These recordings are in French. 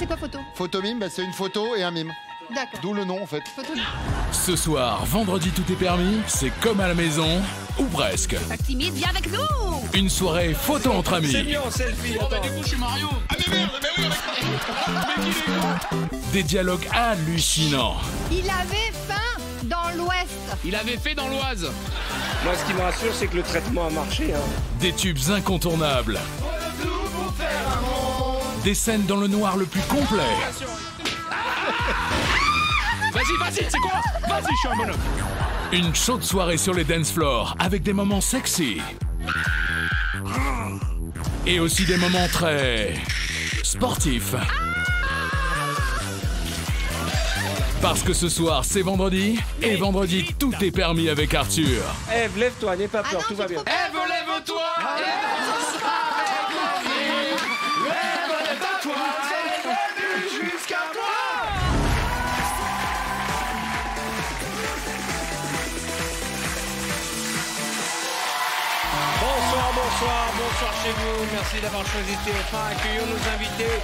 c'est quoi photo? Photomime, bah, c'est une photo et un mime. D'accord. D'où le nom en fait. Photomime. Ce soir, vendredi tout est permis, c'est comme à la maison, ou presque. Pas timide, viens avec nous. Une soirée photo entre amis. C'est mieux en selfie. Attends. Du coup, je suis Mario. Ah mais merde, mais oui, mais qui est con? Des dialogues hallucinants. Il avait faim dans l'Ouest. Il avait fait dans l'Oise. Moi, ce qui me rassure, c'est que le traitement a marché. Hein. Des tubes incontournables. Des scènes dans le noir le plus complet. Vas-y, c'est quoi? Vas-y, je suis un bonhomme. Une chaude soirée sur les dance floors avec des moments sexy. Et aussi des moments très sportifs. Parce que ce soir, c'est vendredi, et vendredi, tout est permis avec Arthur. Ève, lève-toi, n'aie pas peur, non, tout va j'ai bien. trop peur. Ève, lève-toi. Lève-toi, jusqu'à toi. Bonsoir chez vous. Merci d'avoir choisi TF1. Accueillons nos invités.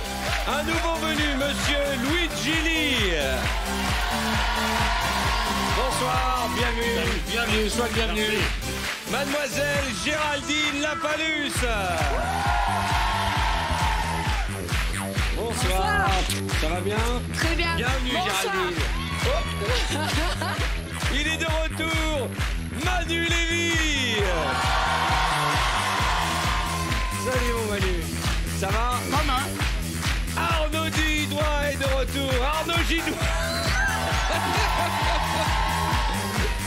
Un nouveau venu, monsieur Luigi Lee. Bonsoir, bienvenue, sois le bienvenu. Mademoiselle Géraldine Lapalus. Bonsoir. Ça va bien? Très bien. Bienvenue, Géraldine. Oh. Il est de retour, Manu Lévy. Salut mon Manu. Ça va? Maman. Arnaud Gidoin est de retour. Arnaud Gidoin.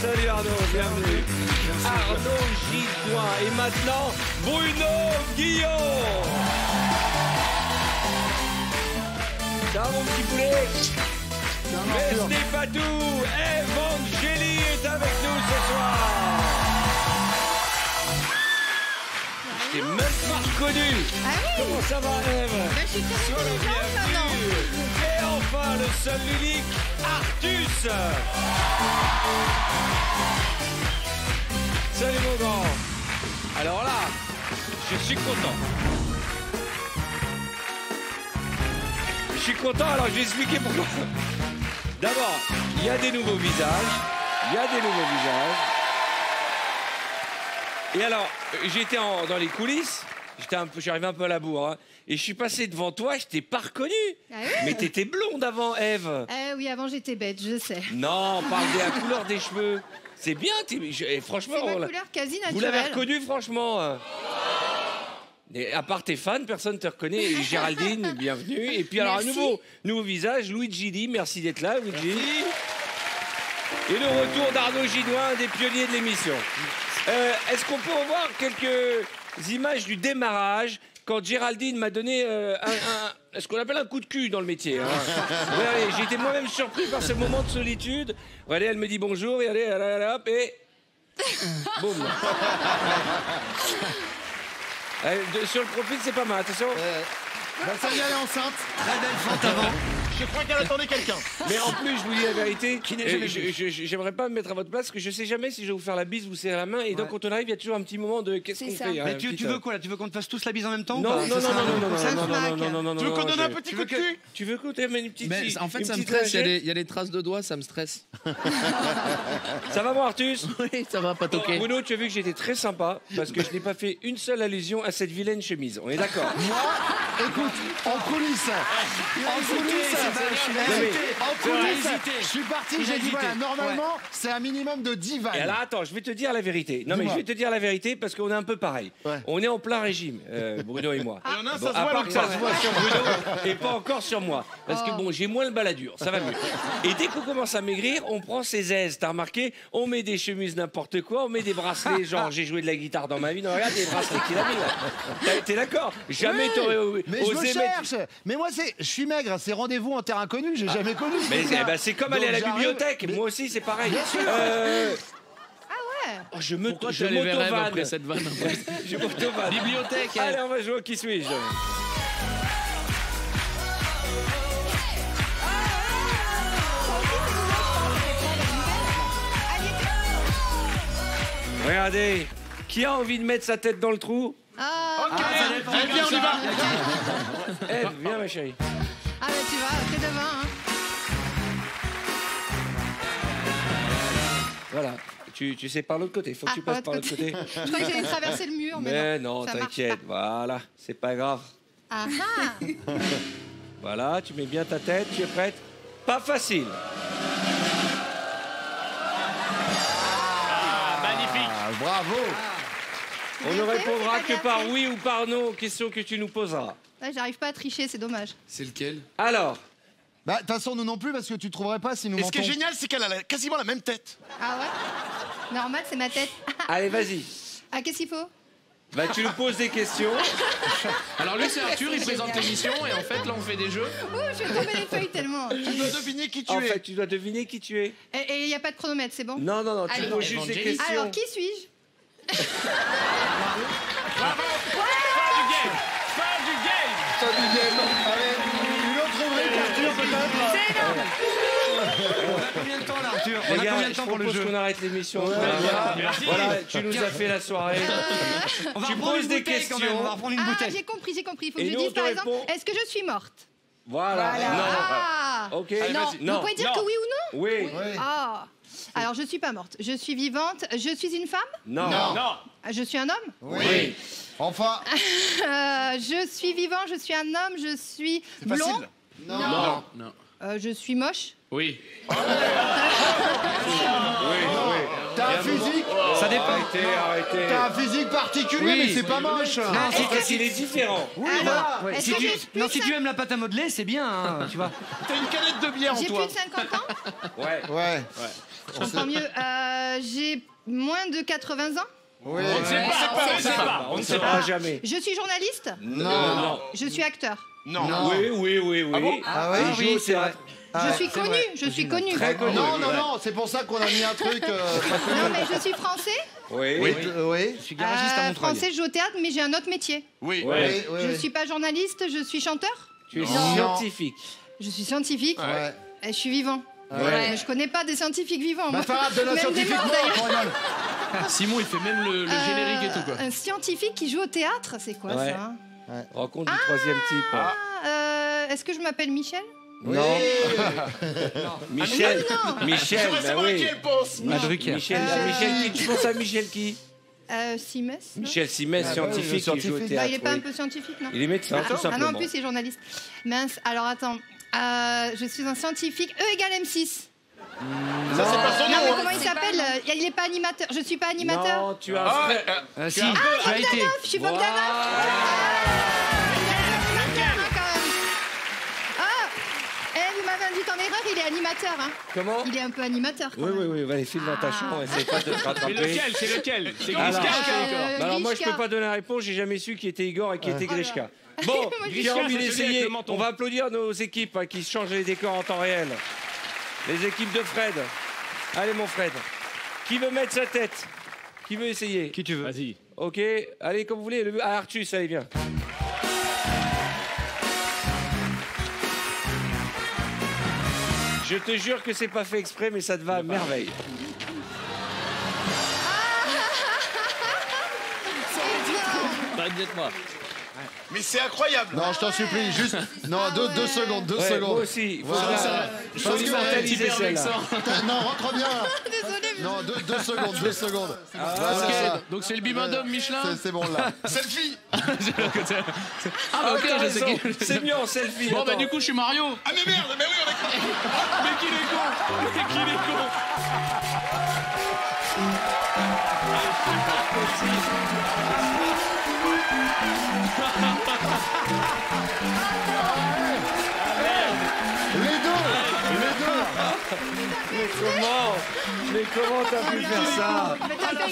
Salut Arnaud, bienvenue. Arnaud Gidoin. Et maintenant, Bruno Guillon. Ça va mon petit poulet? Mais ce n'est pas tout. Evangélie est avec nous ce soir. Je t'ai même pas reconnu. Ah oui. Comment ça va, Ève? Ben, je suis très Sois le intelligente maintenant. bienvenu. Et enfin, le seul unique, Artus. Salut mon grand. Alors là, je suis content. Je suis content, alors je vais expliquer pourquoi. D'abord, il y a des nouveaux visages. Et alors, j'étais dans les coulisses, j'arrivais un peu à la bourre, hein, et je suis passé devant toi, je t'ai pas reconnu. Ah oui? Mais t'étais blonde avant, Ève. Oui, avant j'étais bête, je sais. Non, on parle de la couleur des cheveux. C'est bien, franchement. C'est ma couleur quasi naturelle. Vous l'avez reconnu, franchement. Et à part tes fans, personne ne te reconnaît. Et Géraldine, bienvenue. Et puis alors, un nouveau visage, Luigi Lee, merci d'être là, Luigi. Et le retour d'Arnaud Gidoin, un des pionniers de l'émission. Est-ce qu'on peut revoir quelques images du démarrage quand Géraldine m'a donné ce qu'on appelle un coup de cul dans le métier. Hein. Ouais, j'ai été moi-même surpris par ce moment de solitude. Allez, elle me dit bonjour et allez, hop, et... Boum. Sur le profil, c'est pas mal, attention. Ça y est, elle est enceinte. Très belle fente avant. Je crois qu'elle attendait quelqu'un. Mais en plus, je vous dis la vérité, Qui n'est jamais j'aimerais pas me mettre à votre place, parce que je sais jamais si je vais vous faire la bise, vous serrer la main, et donc quand on arrive, il y a toujours un petit moment de qu'est-ce C'est qu'on ça. fait. Hein, Mais tu veux quoi là? Tu veux qu'on te fasse tous la bise en même temps? Non, non, non, non, non, non. Tu veux qu'on donne un petit coup de cul? Tu veux qu'on te donne une petite... Mais en fait, une ça me petite stresse. lingette Il y a les traces de doigts, ça me stresse. Ça va, mon Artus? Oui, ça va, pas toquer. Bruno, tu as vu que j'étais très sympa, parce que je n'ai pas fait une seule allusion à cette vilaine chemise. On est d'accord? Écoute, en coulisses, je suis parti, j'ai dit voilà, normalement, c'est un minimum de 10 vannes. Et alors attends, je vais te dire la vérité. Non mais je vais te dire la vérité parce qu'on est un peu pareil. Ouais. On est en plein régime, Bruno et moi. Il y en a un, Bon, ça se à voit, part l'autre, que ça pas. se voit sur Bruno et pas encore sur moi. Parce que bon, j'ai moins le baladure, ça va mieux. Et dès qu'on commence à maigrir, on prend ses aises. T'as remarqué? On met des chemises n'importe quoi, on met des bracelets, genre j'ai joué de la guitare dans ma vie. Non, regarde les bracelets qu'il a mis là. T'es d'accord? Jamais t'aurais Mais je me osé mettre... cherche. Mais moi, je suis maigre, c'est rendez-vous en terre inconnue, j'ai jamais connu. Mais c'est comme aller à la Donc, bibliothèque. mais- Moi aussi, c'est pareil. Bien sûr. Oh, je me Pourquoi je tu allais vers Ève m'auto-vanne. après cette vanne? Je m'auto-vanne. Bibliothèque. Allez, on va jouer au Qui suis-je. Regardez, qui a envie de mettre sa tête dans le trou? Ah, Ok, eh bien, on y va. Eve, viens ma chérie. Ah bah tu vois, après demain. Hein. Voilà. Tu sais par l'autre côté, faut que tu passes par l'autre côté. Je croyais que j'allais traverser le mur, Mais non, ça marche t'inquiète, voilà, c'est pas grave. pas. Ah ah. Voilà, tu mets bien ta tête, tu es prête? Pas facile. Magnifique. Ah, bravo. On ne Bien fait, répondra c'est que bien par fait. oui ou par non aux questions que tu nous poseras. Ouais, j'arrive pas à tricher, c'est dommage. C'est lequel? Alors, Bah, de toute façon, nous non plus, parce que tu trouverais pas si nous Et ce qui est mentons. génial, c'est qu'elle a quasiment la même tête. Ah ouais. Normal, c'est ma tête. allez, vas-y. Ah, qu'est-ce qu'il faut? Bah, tu nous poses des questions. Alors lui c'est Arthur, il présente l'émission et en fait là on fait des jeux. Ouh, je vais tomber les feuilles tellement. Tu dois deviner qui tu En es. fait, tu dois deviner qui tu es. Et il n'y a pas de chronomètre, c'est bon? Non, non, non, tu Allez. poses juste des Évangéliste. questions. Alors, qui suis-je? Fin du game. Fin du game. Allez, une autre rubrique, Arthur, peut-être. C'est énorme. On a combien de temps là Arthur? On Les a gars, combien de je temps pour le propose jeu? qu'on arrête l'émission. Merci. Voilà, tu nous as fait la soirée. On va Tu reprendre poses une des bouteille quand même, questions. on va reprendre une Ah, bouteille. j'ai compris. Il faut que Et je nous, dise on te par exemple, répond. est-ce que je suis morte? Voilà. Non. Ah. Ok. Non, vas-y. vous Non. pouvez dire Non. que oui ou non? Oui. Oui. Ah. Alors, je suis pas morte. Je suis vivante. Je suis une femme? Non. Non. Non. Je suis un homme? Oui. Enfin. Je suis vivant. Je suis un homme. Je suis C'est blond. facile. Non. Non, non. Je suis moche. Oui. Oui. T'as un physique. Ça dépend. Arrêtez. T'as un physique particulier, Oui. mais c'est pas moche. Parce qu'il est différent. Oui, Alors, voilà. Ouais, est-ce si que tu... j'ai plus Non, de si cin- tu aimes la pâte à modeler, c'est bien, hein, tu vois. T'as une canette de bière en J'ai toi. plus de 50 ans? Ouais. Ouais. Je comprends mieux. J'ai moins de 80 ans? Oui. On ne sait pas. On ne sait pas. On ne saura jamais. Je suis journaliste? Non. Non. Je suis acteur? Non. Non. Oui. Ah bon Ah ouais. Il joue au théâtre. Ah, Je suis c'est connu, vrai. je suis connu. Très connu. Non, non, non, c'est pour ça qu'on a mis un truc. Non, mais je suis français. Oui. Oui. Je suis garagiste à Montreuil. Français, je joue au théâtre, mais j'ai un autre métier. Oui. Ouais. Oui, Je oui. suis pas journaliste, je suis chanteur. Tu es Non. scientifique. Je suis scientifique. Ouais. Et je suis vivant. Ouais. Mais je connais pas des scientifiques vivants. Bah, moi. Farah, de la Même des scientifique morts, mort, d'ailleurs. on rigole. Simon il fait même le générique et tout quoi. Un scientifique qui joue au théâtre, c'est quoi Ouais. ça? Rencontre du troisième type. Est-ce que je m'appelle Michel? Oui. Non. Michel. non. Michel, C'est bah moi oui. qui elle pense. Michel, Michel qui? Tu penses à Michel qui? Simès? non Michel Simès, Ah, scientifique, oui, qui joue au scientifique. théâtre. Bah, il est pas oui. un peu scientifique, non? Il est médecin, tout Ah non, simplement. en plus, il est journaliste. Mince, alors attends. Je suis un scientifique. E égale M6. Ça, c'est pas son Non, mais nom. comment il s'appelle? Il est pas animateur. Je suis pas animateur. Non, tu as un Ah, frère. Si, tu as été. Je suis Bogdanov. Vous m'avez induit en erreur, il est animateur. Hein. Comment? Il est un peu animateur. Quand Oui, même. oui, allez, file dans ta chambre, essaye pas de te Mais rattraper. lequel? C'est lequel? C'est Alors, Grishka. alors moi je Grishka. peux pas donner la réponse, j'ai jamais su qui était Igor et qui était Grishka. Bon, Moi, qui a envie Grishka, c'est celui avec d'essayer, le menton. on va applaudir nos équipes qui changent les décors en temps réel. Les équipes de Fred. Allez mon Fred. Qui veut mettre sa tête? Qui veut essayer? Qui tu veux? Vas-y. Ok, allez comme vous voulez. Ah, Artus, allez viens. Je te jure que c'est pas fait exprès, mais ça te va à merveille. Dites-moi. Mais c'est incroyable. Non, je t'en supplie, juste. Non, deux secondes, deux Ouais, secondes. moi aussi. Faut Voilà. je pense que- immortaliser celle-là. Non, rentre bien là. Désolée, mais Non, deux secondes, 2 secondes. Voilà, Ok, ça. donc c'est le bimodome Michelin. C'est bon là. Selfie. Ah bah ok, T'as je sais raison, qui. c'est mieux en selfie. Bon bah attends. du coup je suis Mario. Ah mais merde. Mais oui, on est. Mais qu'il est con. Mais qu'il est con. Les deux. Mais comment t'as pu faire ça?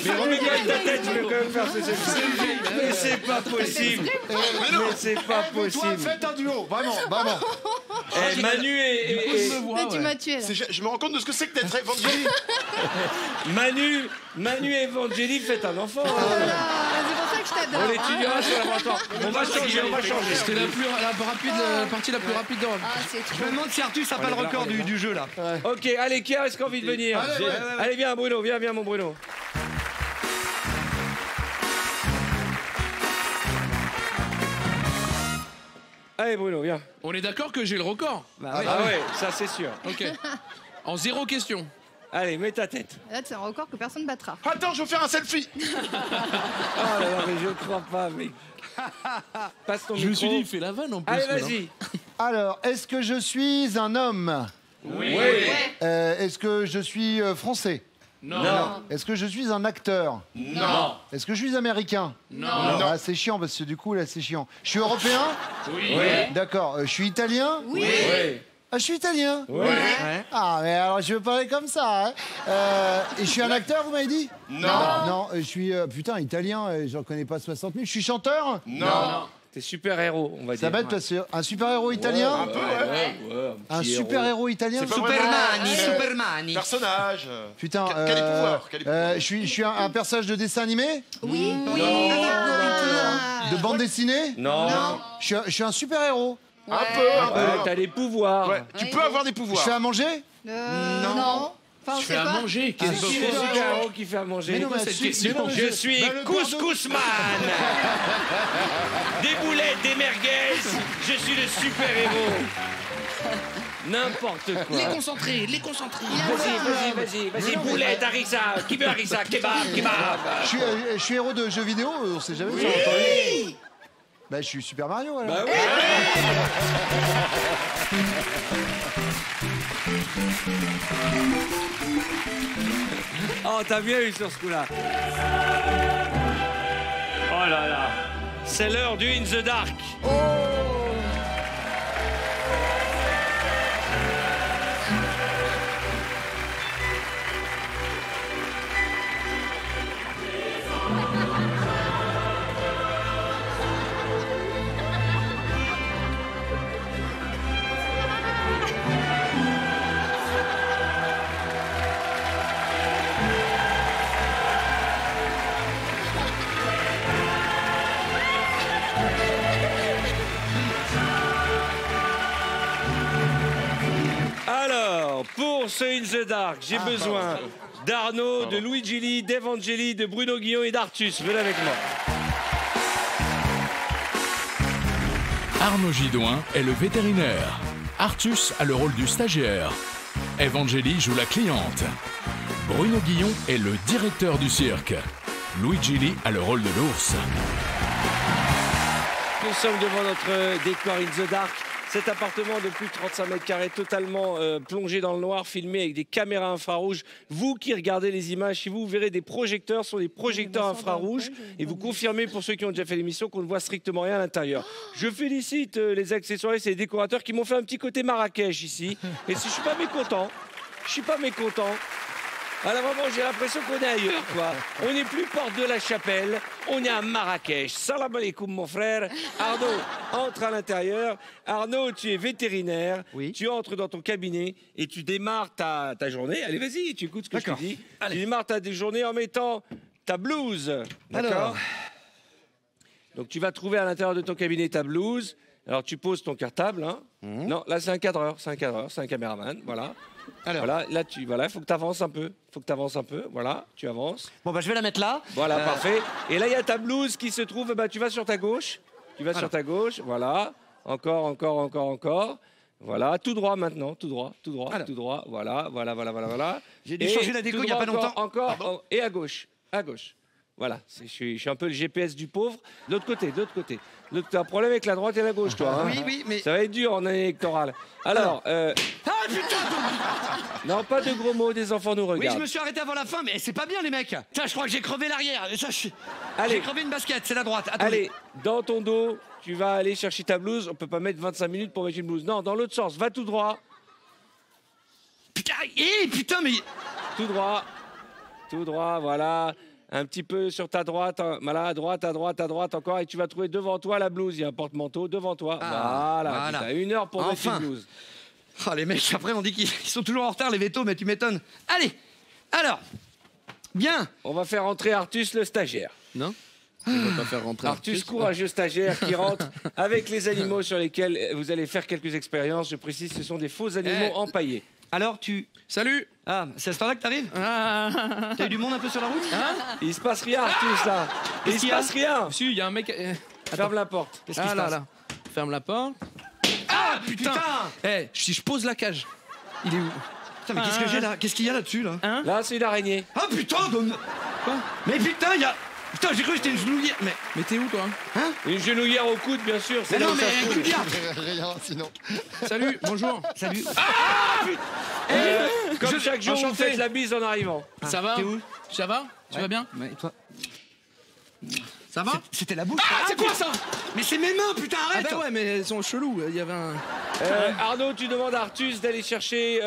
Mais remets bien ta tête, je vais quand même faire ce selfie. Mais c'est pas possible. Mais c'est pas Toi, possible. faites un duo, vraiment, vraiment. Eh, Manu et Mais tu m'as tué là. Je me rends compte de ce que c'est que d'être évangéliste. Manu et Evangélie, faites un enfant. hein. C'est pour ça que je t'adore. On l'étudiera sur le laboratoire. On va changer. C'était la partie la plus rapide d'Europe. Ah, c'est Je trop. me demande si Artus a pas le record du jeu là. Ok, allez, qui a envie de venir? Allez, ouais. Allez, viens, Bruno, viens, mon Bruno. Allez, Bruno, viens. On est d'accord que j'ai le record? Ah ouais, ça c'est sûr. Ok. En 0 question. Allez, mets ta tête. Là, c'est un record que personne ne battra. Attends, je veux faire un selfie. Oh là là, mais je crois pas, mais... Passe ton micro. Je me suis dit, il fait la vanne en plus. Allez, vas-y. Alors, est-ce que je suis un homme? Oui. Est-ce que je suis français? Non. Est-ce que je suis un acteur? Non. Est-ce que je suis américain? Non. Ah, c'est chiant parce que du coup, là, c'est chiant. Je suis européen? Oui. D'accord. Je suis italien? Oui. Ah, je suis italien? Ouais. Ah, mais alors, je veux parler comme ça, hein. Et je suis un acteur, vous m'avez dit? Non, je suis, putain, italien, j'en connais pas 60 000. Je suis chanteur? Non. T'es super-héros, on va dire. Ça va être parce que un super-héros italien? Un peu, ouais. Un super-héros italien? Supermani. Personnage. Putain, Quel est le pouvoir? je suis un personnage de dessin animé? Oui. De bande dessinée? Non. Je suis un super-héros. Un peu. T'as des pouvoirs. Ouais. Tu peux avoir des Je pouvoirs. fais à manger? Non. Enfin, Je fais à manger. Qui est super-héros qui fait à manger? Mais non, mais cette si- question mais non, mais Je suis le Couscousman. Des boulettes, des merguez. Je suis le super-héros. N'importe quoi. Les concentrer. Vas-y, boulettes, harissa. Qui veut harissa? Kebab. Je suis héros de jeux vidéo, on sait jamais si on a entendu. Bah, je suis Super Mario, alors. Bah oui. Oh, t'as bien eu sur ce coup-là. Oh là là. C'est l'heure du In the Dark. Alors, pour ce In the Dark, j'ai besoin d'Arnaud, de Luigi Lee, d'Evangélie, de Bruno Guillon et d'Artus. Venez avec moi. Arnaud Gidouin est le vétérinaire. Artus a le rôle du stagiaire. Evangélie joue la cliente. Bruno Guillon est le directeur du cirque. Luigi Lee a le rôle de l'ours. Nous sommes devant notre décor In the Dark. Cet appartement de plus de 35 mètres carrés, totalement plongé dans le noir, filmé avec des caméras infrarouges. Vous qui regardez les images, si vous verrez des projecteurs, ce sont des projecteurs infrarouges. Et vous confirmez, pour ceux qui ont déjà fait l'émission, qu'on ne voit strictement rien à l'intérieur. Je félicite les accessoiristes et les décorateurs qui m'ont fait un petit côté Marrakech ici. Et si je suis pas mécontent, Alors vraiment, j'ai l'impression qu'on est ailleurs, quoi. On n'est plus porte de la Chapelle, on est à Marrakech. Salam alaikum, mon frère. Arnaud, entre à l'intérieur. Arnaud, tu es vétérinaire. Oui. Tu entres dans ton cabinet et tu démarres ta journée. Allez, vas-y, tu écoutes ce que je te dis. Tu démarres ta journée en mettant ta blouse. D'accord. Donc tu vas trouver à l'intérieur de ton cabinet ta blouse. Alors tu poses ton cartable. Hein. Non, là c'est un cadreur, c'est un caméraman. Voilà. Alors. Voilà, là il faut que tu avances un peu. Voilà, tu avances. Bon, bah, je vais la mettre là. Voilà, parfait. Et là, il y a ta blouse qui se trouve, tu vas sur ta gauche. Sur ta gauche, voilà. Encore. Voilà, tout droit maintenant, tout droit. Voilà. J'ai dû changer la déco il n'y a pas longtemps. Encore, et à gauche. Voilà, je suis un peu le GPS du pauvre. De l'autre côté. Tu as un problème avec la droite et la gauche, toi. Hein. Oui, mais... Ça va être dur en année électorale. Alors, Ah, putain. non, pas de gros mots, des enfants nous Oui, regardent. je me suis arrêté avant la fin, mais c'est pas bien, les mecs. Putain, je crois que j'ai crevé l'arrière. Allez. J'ai crevé une basket, c'est la droite. Attendez. Allez, dans ton dos, tu vas aller chercher ta blouse. On peut pas mettre 25 minutes pour mettre une blouse. Non, dans l'autre sens, va tout droit. Putain, mais... Tout droit, voilà. Un petit peu sur ta droite, hein. Voilà, à droite, encore. Et tu vas trouver devant toi la blouse. Il y a un porte-manteau devant toi. Voilà. Tu as 1 heure pour mettre une blouse. Oh, les mecs, après, on dit qu'ils sont toujours en retard, les vétos, mais tu m'étonnes. Allez, alors, bien. On va faire rentrer Artus, le stagiaire. Non. On va pas faire rentrer Artus, courageux stagiaire qui rentre avec les animaux sur lesquels vous allez faire quelques expériences. Je précise, ce sont des faux animaux empaillés. Alors, tu... Salut. Ah, c'est à ce temps-là que t'arrives. T'as eu du monde un peu sur la route, hein? Il se passe rien, Artus, là. Il se passe rien. Si, il y a un mec... Ferme la porte. Qu'est-ce qui se passe? là. referme la porte. Ah putain. Eh, si je pose la cage, il est où? Putain, mais qu'est-ce que j'ai là? Qu'est-ce qu'il y a là-dessus, là? Hein? Là, c'est une araignée. Ah putain, donne... Quoi? Mais putain, il y a... Putain, j'ai cru que c'était une genouillère. Mais t'es où, toi? Une genouillère au coude, bien sûr. C'est Mais là non, où mais ça se trouve. regarde. Rien, sinon. Salut, bonjour. Salut. Comme chaque jour, vous enchanté. faites la bise en arrivant. Ça va? T'es où? Ça va? Tu vas bien? Ouais, et toi? Ça va? C'était la bouche. Ah, c'est quoi ça? Mais c'est mes mains, putain, Ah arrête. bah ouais, mais elles sont cheloues. Il y avait un... Arnaud, tu demandes à Artus d'aller chercher,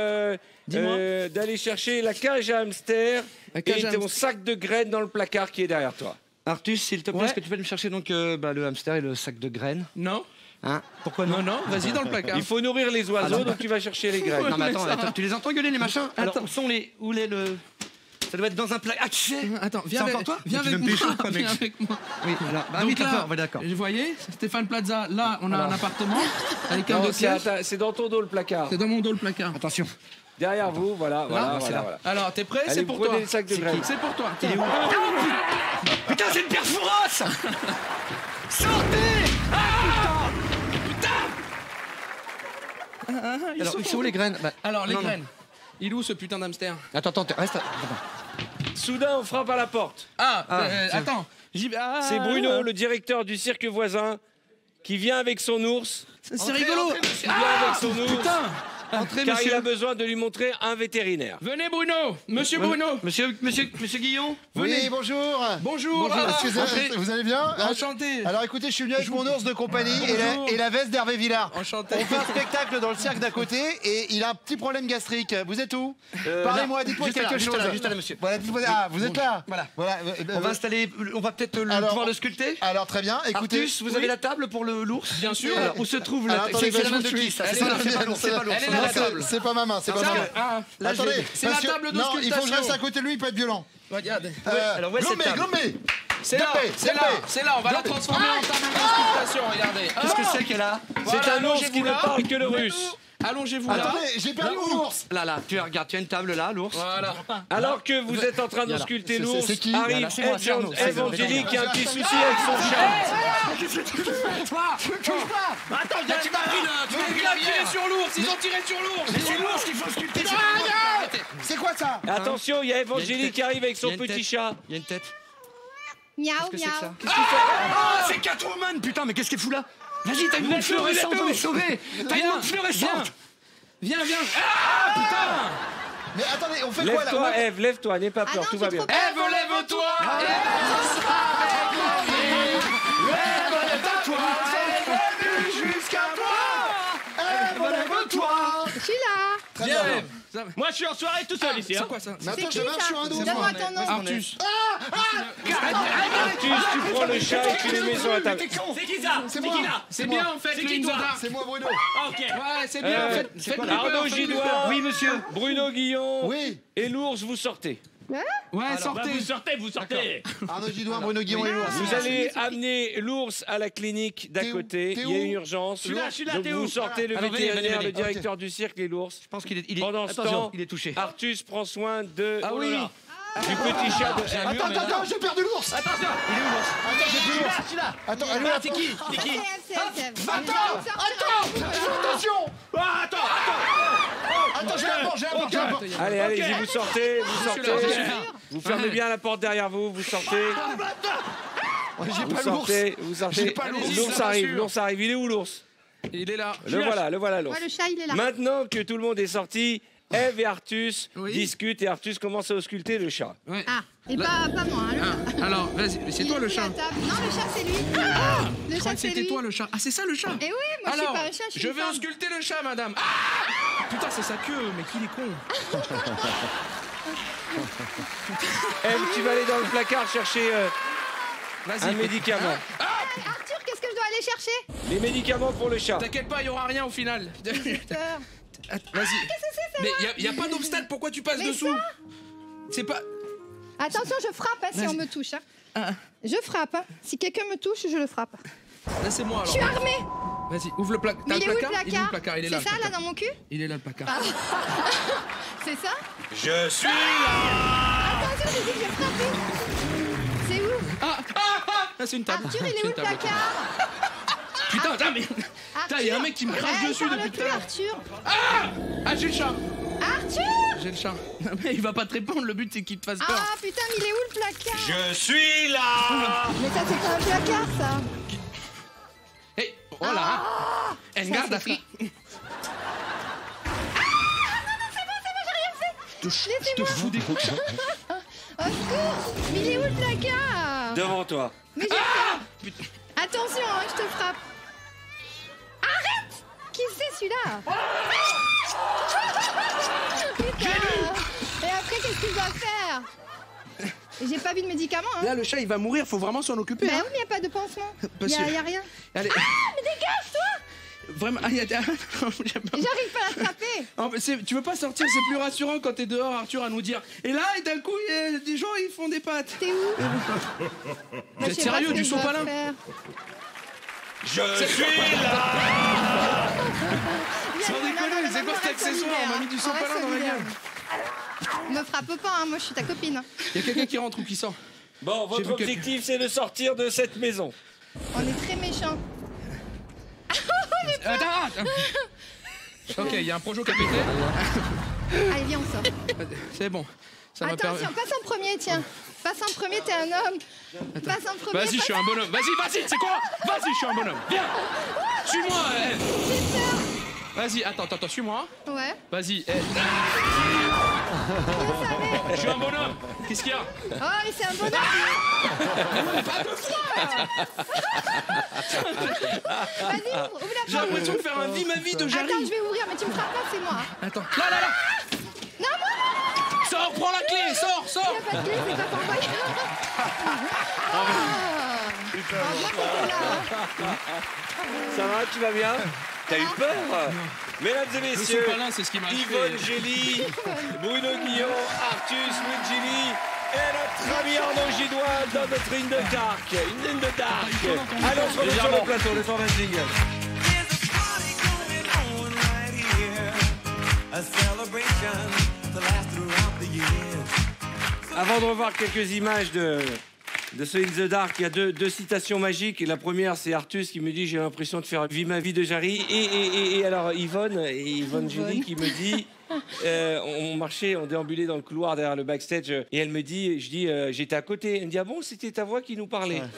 Dis-moi. d'aller chercher la cage à hamster La cage et à ton hamster. sac de graines dans le placard qui est derrière toi. Artus, s'il te plaît, Ouais. est-ce que tu peux me chercher donc le hamster et le sac de graines? Non? Hein? Pourquoi Non, non, vas-y dans le placard. Il faut nourrir les oiseaux, donc tu vas chercher les graines. Non, mais attends, Mais ça attends, va. tu les entends gueuler les machins? Alors, Attends. où sont les... Où est le... Ça doit être dans un plat... Ah, tu sais? Attends, viens C'est avec, encore toi? viens Mais tu avec veux me moi. pécho, quoi, mec? Viens avec moi. Oui, là. Ah oui, Donc là, d'accord, ouais, d'accord. vous voyez, Stéphane Plaza, là, on a un appartement avec un Non, deux pièces. c'est dans ton dos le placard. C'est dans mon dos le placard. Attention. Derrière vous, voilà, voilà, c'est voilà, là. voilà. Alors, t'es prêt? Allez, C'est vous pour prenez toi. le sac de graines. C'est pour toi. Il est où? Putain, c'est une pierre féroce! Sortez! Alors, ils sont où les graines? Bah, Alors, les non, non. graines. Il est où ce putain d'hamster? Attends, reste. Attends. Soudain, on frappe à la porte. Ah, tiens. attends. C'est Bruno, le directeur du cirque voisin, qui vient avec son ours. C'est rigolo. Il vient avec son ours, Putain. Entrez, car il monsieur. a besoin de lui montrer un vétérinaire. Venez, Bruno. Monsieur Bruno. Monsieur Guillon? Oui, bonjour. Bonjour. Ah, Excusez, vous allez bien? Enchanté. Alors écoutez, je suis venu avec mon ours de compagnie et la veste d'Hervé Villard. Enchanté. On fait un spectacle dans le cirque d'à côté et il a un petit problème gastrique. Vous êtes où? Parlez-moi, dites-moi Juste là, quelque juste chose. là, juste là, monsieur. Voilà, dites-moi. Ah, vous êtes là? Voilà. Voilà. On va installer... On va peut-être Alors- pouvoir le sculpter? Alors très bien, écoutez. Artus, vous avez la table pour l'ours? Bien sûr. Alors, où se trouve la Alors, table? attendez, C'est la je main vous de suis. qui, ça? Elle C'est est pas là, l'ours, c'est pas l'ours. Elle est là, la table. C'est pas ma main, c'est pas Ça, ma main. ah, Là, je Attendez, vais- c'est la parce que- table Non, il faut que je d'auscultation. reste à côté de lui, pas être violent. Regarde. Alors, où est cette Glomé, table? Glomé. C'est là, Glomé, c'est là, Glomé. c'est là. On va la transformer en table d'auscultation. Regardez. Qu'est-ce que c'est qu'elle a? C'est un ours qui allongez-vous ne là. parle que le russe. Allongez-vous là. Attendez, j'ai perdu mon ours. Là, tu regardes, tu as une table là, l'ours. Voilà. Alors que vous êtes en train d'ausculter l'ours, c'est qui? arrive Là, c'est moi, c'est Arnaud. C'est Evangélie Arnaud. qui a un petit souci avec son chat. Attends, tu m'as tiré sur l'ours. Ils ont tiré sur l'ours. C'est l'ours qu'il faut sculpter. C'est quoi ça? Attention, il y a Evangélie qui arrive avec Il y son a une petit tête. chat. Il y a une tête. Miaou, Qu'est-ce que c'est que ça? miaou. Ah, c'est Catwoman, putain, mais qu'est-ce qu'elle fout là? Vas-y, t'as une montre fluorescente, on est sauvés. T'as une Viens, montre fluorescente. Viens. Ah, putain. Mais attendez, on fait quoi là? Lève-toi, Eve, lève-toi, n'aie pas Ah peur, non, tout j'ai va bien. trop peur. Ève, lève-toi. Je suis là. Très Viens, bien. Ève. Moi, je suis en soirée tout seul ici. C'est Hein. quoi ça? Maintenant, C'est je qui marche sur un ça? dos. Donne-moi ton nom. Artus. Artus, tu prends le chat et tu le mets sur la table. C'est qui ça? C'est moi. qui là? C'est bien en fait, C'est le qui, toi Inzada. C'est moi, Bruno. Ah, ok. Ouais, c'est bien. Faites plus peur, Arnaud faites plus Gidois, peur. Oui, monsieur. Bruno Guillon Oui. et l'ours, vous sortez. Ouais, Bah, sortez. vous sortez. Arnaud Gidouin, Bruno Guillon et l'ours. Vous allez amener l'ours à la clinique d'à T'es où? côté. T'es Il y a où? une urgence. Je suis là, Donc t'es vous où? sortez le Alors, venez, vétérinaire, venez, le directeur du cirque et l'ours. Je pense qu'il est... Pendant ce Attention, temps, il est touché. Artus prend soin de Ah oui. du petit chat de Attends, j'ai perdu l'ours. Attention. Il est où l'ours? Attends, j'ai plus l'ours. Je suis là. Attends, elle est où la C'est qui? C'est qui? Attention. Ah, attends. Attends, j'ai un port. Allez, allez-y, vous sortez, vous Je suis sortez. là. Vous fermez bien la porte derrière vous, vous sortez. J'ai Vous pas l'ours. sortez, vous sortez. J'ai pas l'ours. L'ours Ça arrive, rassure. l'ours arrive. Il est où l'ours? Il est là. Le voilà l'ours. Moi, le chat, il est là. Maintenant que tout le monde est sorti, Eve et Artus Oui. discutent et Artus commence à ausculter le chat. Ouais. Ah, et pas moi, hein, le chat. Ah, alors, vas-y, c'est Il toi est le où, chat. la table? Non, le chat, c'est lui. Je Le croyais chat, que c'est c'était lui. toi le chat. Ah, c'est ça le chat. Et oui, moi, je suis Alors, pas un chat, je suis je une vais femme. ausculter le chat, madame. Ah putain, c'est sa queue, mais qu'il est con. Eve, tu vas aller dans le placard chercher Vas-y. un médicament. Arthur, qu'est-ce que je dois aller chercher? Les médicaments pour le chat. T'inquiète pas, il y aura rien au final. J'ai peur. Vas-y. Mais y a pas d'obstacle, pourquoi tu passes Mais dessous? C'est pas. Attention, je frappe hein, si Vas-y. on me touche. Hein. Je frappe. Hein. Si quelqu'un me touche, je le frappe. Laissez-moi Je alors. suis armée. Vas-y, ouvre le placard. Mais il est où le placard? Il est où le placard? Il est là. C'est le ça, là, placard. dans mon cul? Il est là le placard. C'est ça? Je suis là. Attention, j'ai dit que j'ai frappé. C'est où? Ah, c'est une table. Arthur, il est C'est où une le table. placard? Putain, attends, mais. Putain, il y a un mec qui me crache dessus depuis tout à l'heure. Arthur. Ah, j'ai le chat. Arthur. J'ai le chat. Non, mais il va pas te répondre, le but c'est qu'il te fasse peur. Ah putain, mais il est où le placard? Je suis là. Mais ça, c'est pas un placard, ça. Hey, oh là. Engarde Ça, à c'est fri. Je te fous des coups. Au secours. Mais il est où le placard? Devant toi. Mais j'ai peur. Attention, hein, je te frappe. Arrête. Qui c'est celui-là? Putain. Et après, qu'est-ce qu'il doit faire? J'ai pas vu de médicaments, hein. Là, le chat il va mourir, faut vraiment s'en occuper. Bah Hein. oui, mais y a pas de pansement. Parce Y que- a rien. Allez. Ah, mais dégage-toi. Vraiment. Ah, J'arrive pas à l'attraper. Non, mais tu veux pas sortir, c'est plus rassurant quand t'es dehors, Arthur, à nous dire. Et là, et d'un coup, il y a des gens, ils font des pattes. T'es où? Vous êtes sérieux, du sopalin? Je suis là. Sans déconner, c'est quoi cet accessoire? On m'a mis du sopalin dans la gueule. Me frappe pas, hein, moi je suis ta copine. Il y a quelqu'un qui rentre ou qui sort? Bon, J'ai votre vu objectif, c'est de sortir de cette maison. On est très méchants. Attends. Ok, il y a un projo qui a pété. Allez, viens, on sort. C'est bon. Ça m'a permis. Attention, passe en premier, tiens. Passe en premier, t'es un homme. Passe en premier. Vas-y, je suis un bonhomme. Vas-y, c'est quoi? Vas-y, je suis un bonhomme. Viens. Suis-moi. Vas-y, attends, suis-moi. Ouais. Vas-y. Je suis un bonhomme. Qu'est-ce qu'il y a? Oh, mais c'est un bonhomme. Vas-y, ouvre la porte. J'ai l'impression de faire un vie ma vie de Jarry. Attends, je vais ouvrir, mais tu me frappes pas, c'est moi. Attends. Là. Non, moi, Sors, prends la clé, sors. il y a pas de clé, c'est pas pour moi. Ça va, tu vas bien? T'as eu peur? Mesdames et Le messieurs, sopalin, c'est ce qui m'a Yvonne fait. Gély, Bruno Guillon, Artus, Louis Gély et notre ami Arnaud Gidois dans notre ligne de dark. Une ligne de dark. Allez, on se retrouve sur le plateau, les trois Vinging. Avant de revoir quelques images de ce In the Dark, il y a deux citations magiques. Et la première, c'est Artus qui me dit: j'ai l'impression de faire vie ma vie de Jarry. Et alors Yvonne Gély qui me dit: on marchait, on déambulait dans le couloir derrière le backstage, et elle me dit, je dis, j'étais à côté. Elle me dit: ah bon, c'était ta voix qui nous parlait. Non,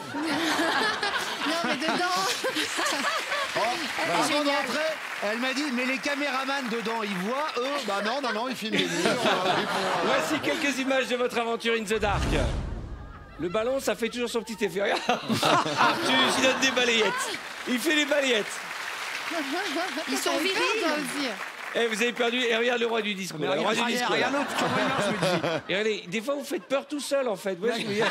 mais dedans. Avant de rentrer, elle m'a dit, mais les caméramans dedans, ils voient, eux, bah non, ils filment les murs. Voici quelques images de votre aventure In the Dark. Le ballon, ça fait toujours son petit effet. Regarde. Artus, il donne des balayettes. Il fait les balayettes. Ils sont virils. Eh, vous avez perdu. Et regarde le roi du disque. Le roi du disque. Et regardez, des fois, vous faites peur tout seul, en fait. Ouais, je veux dire,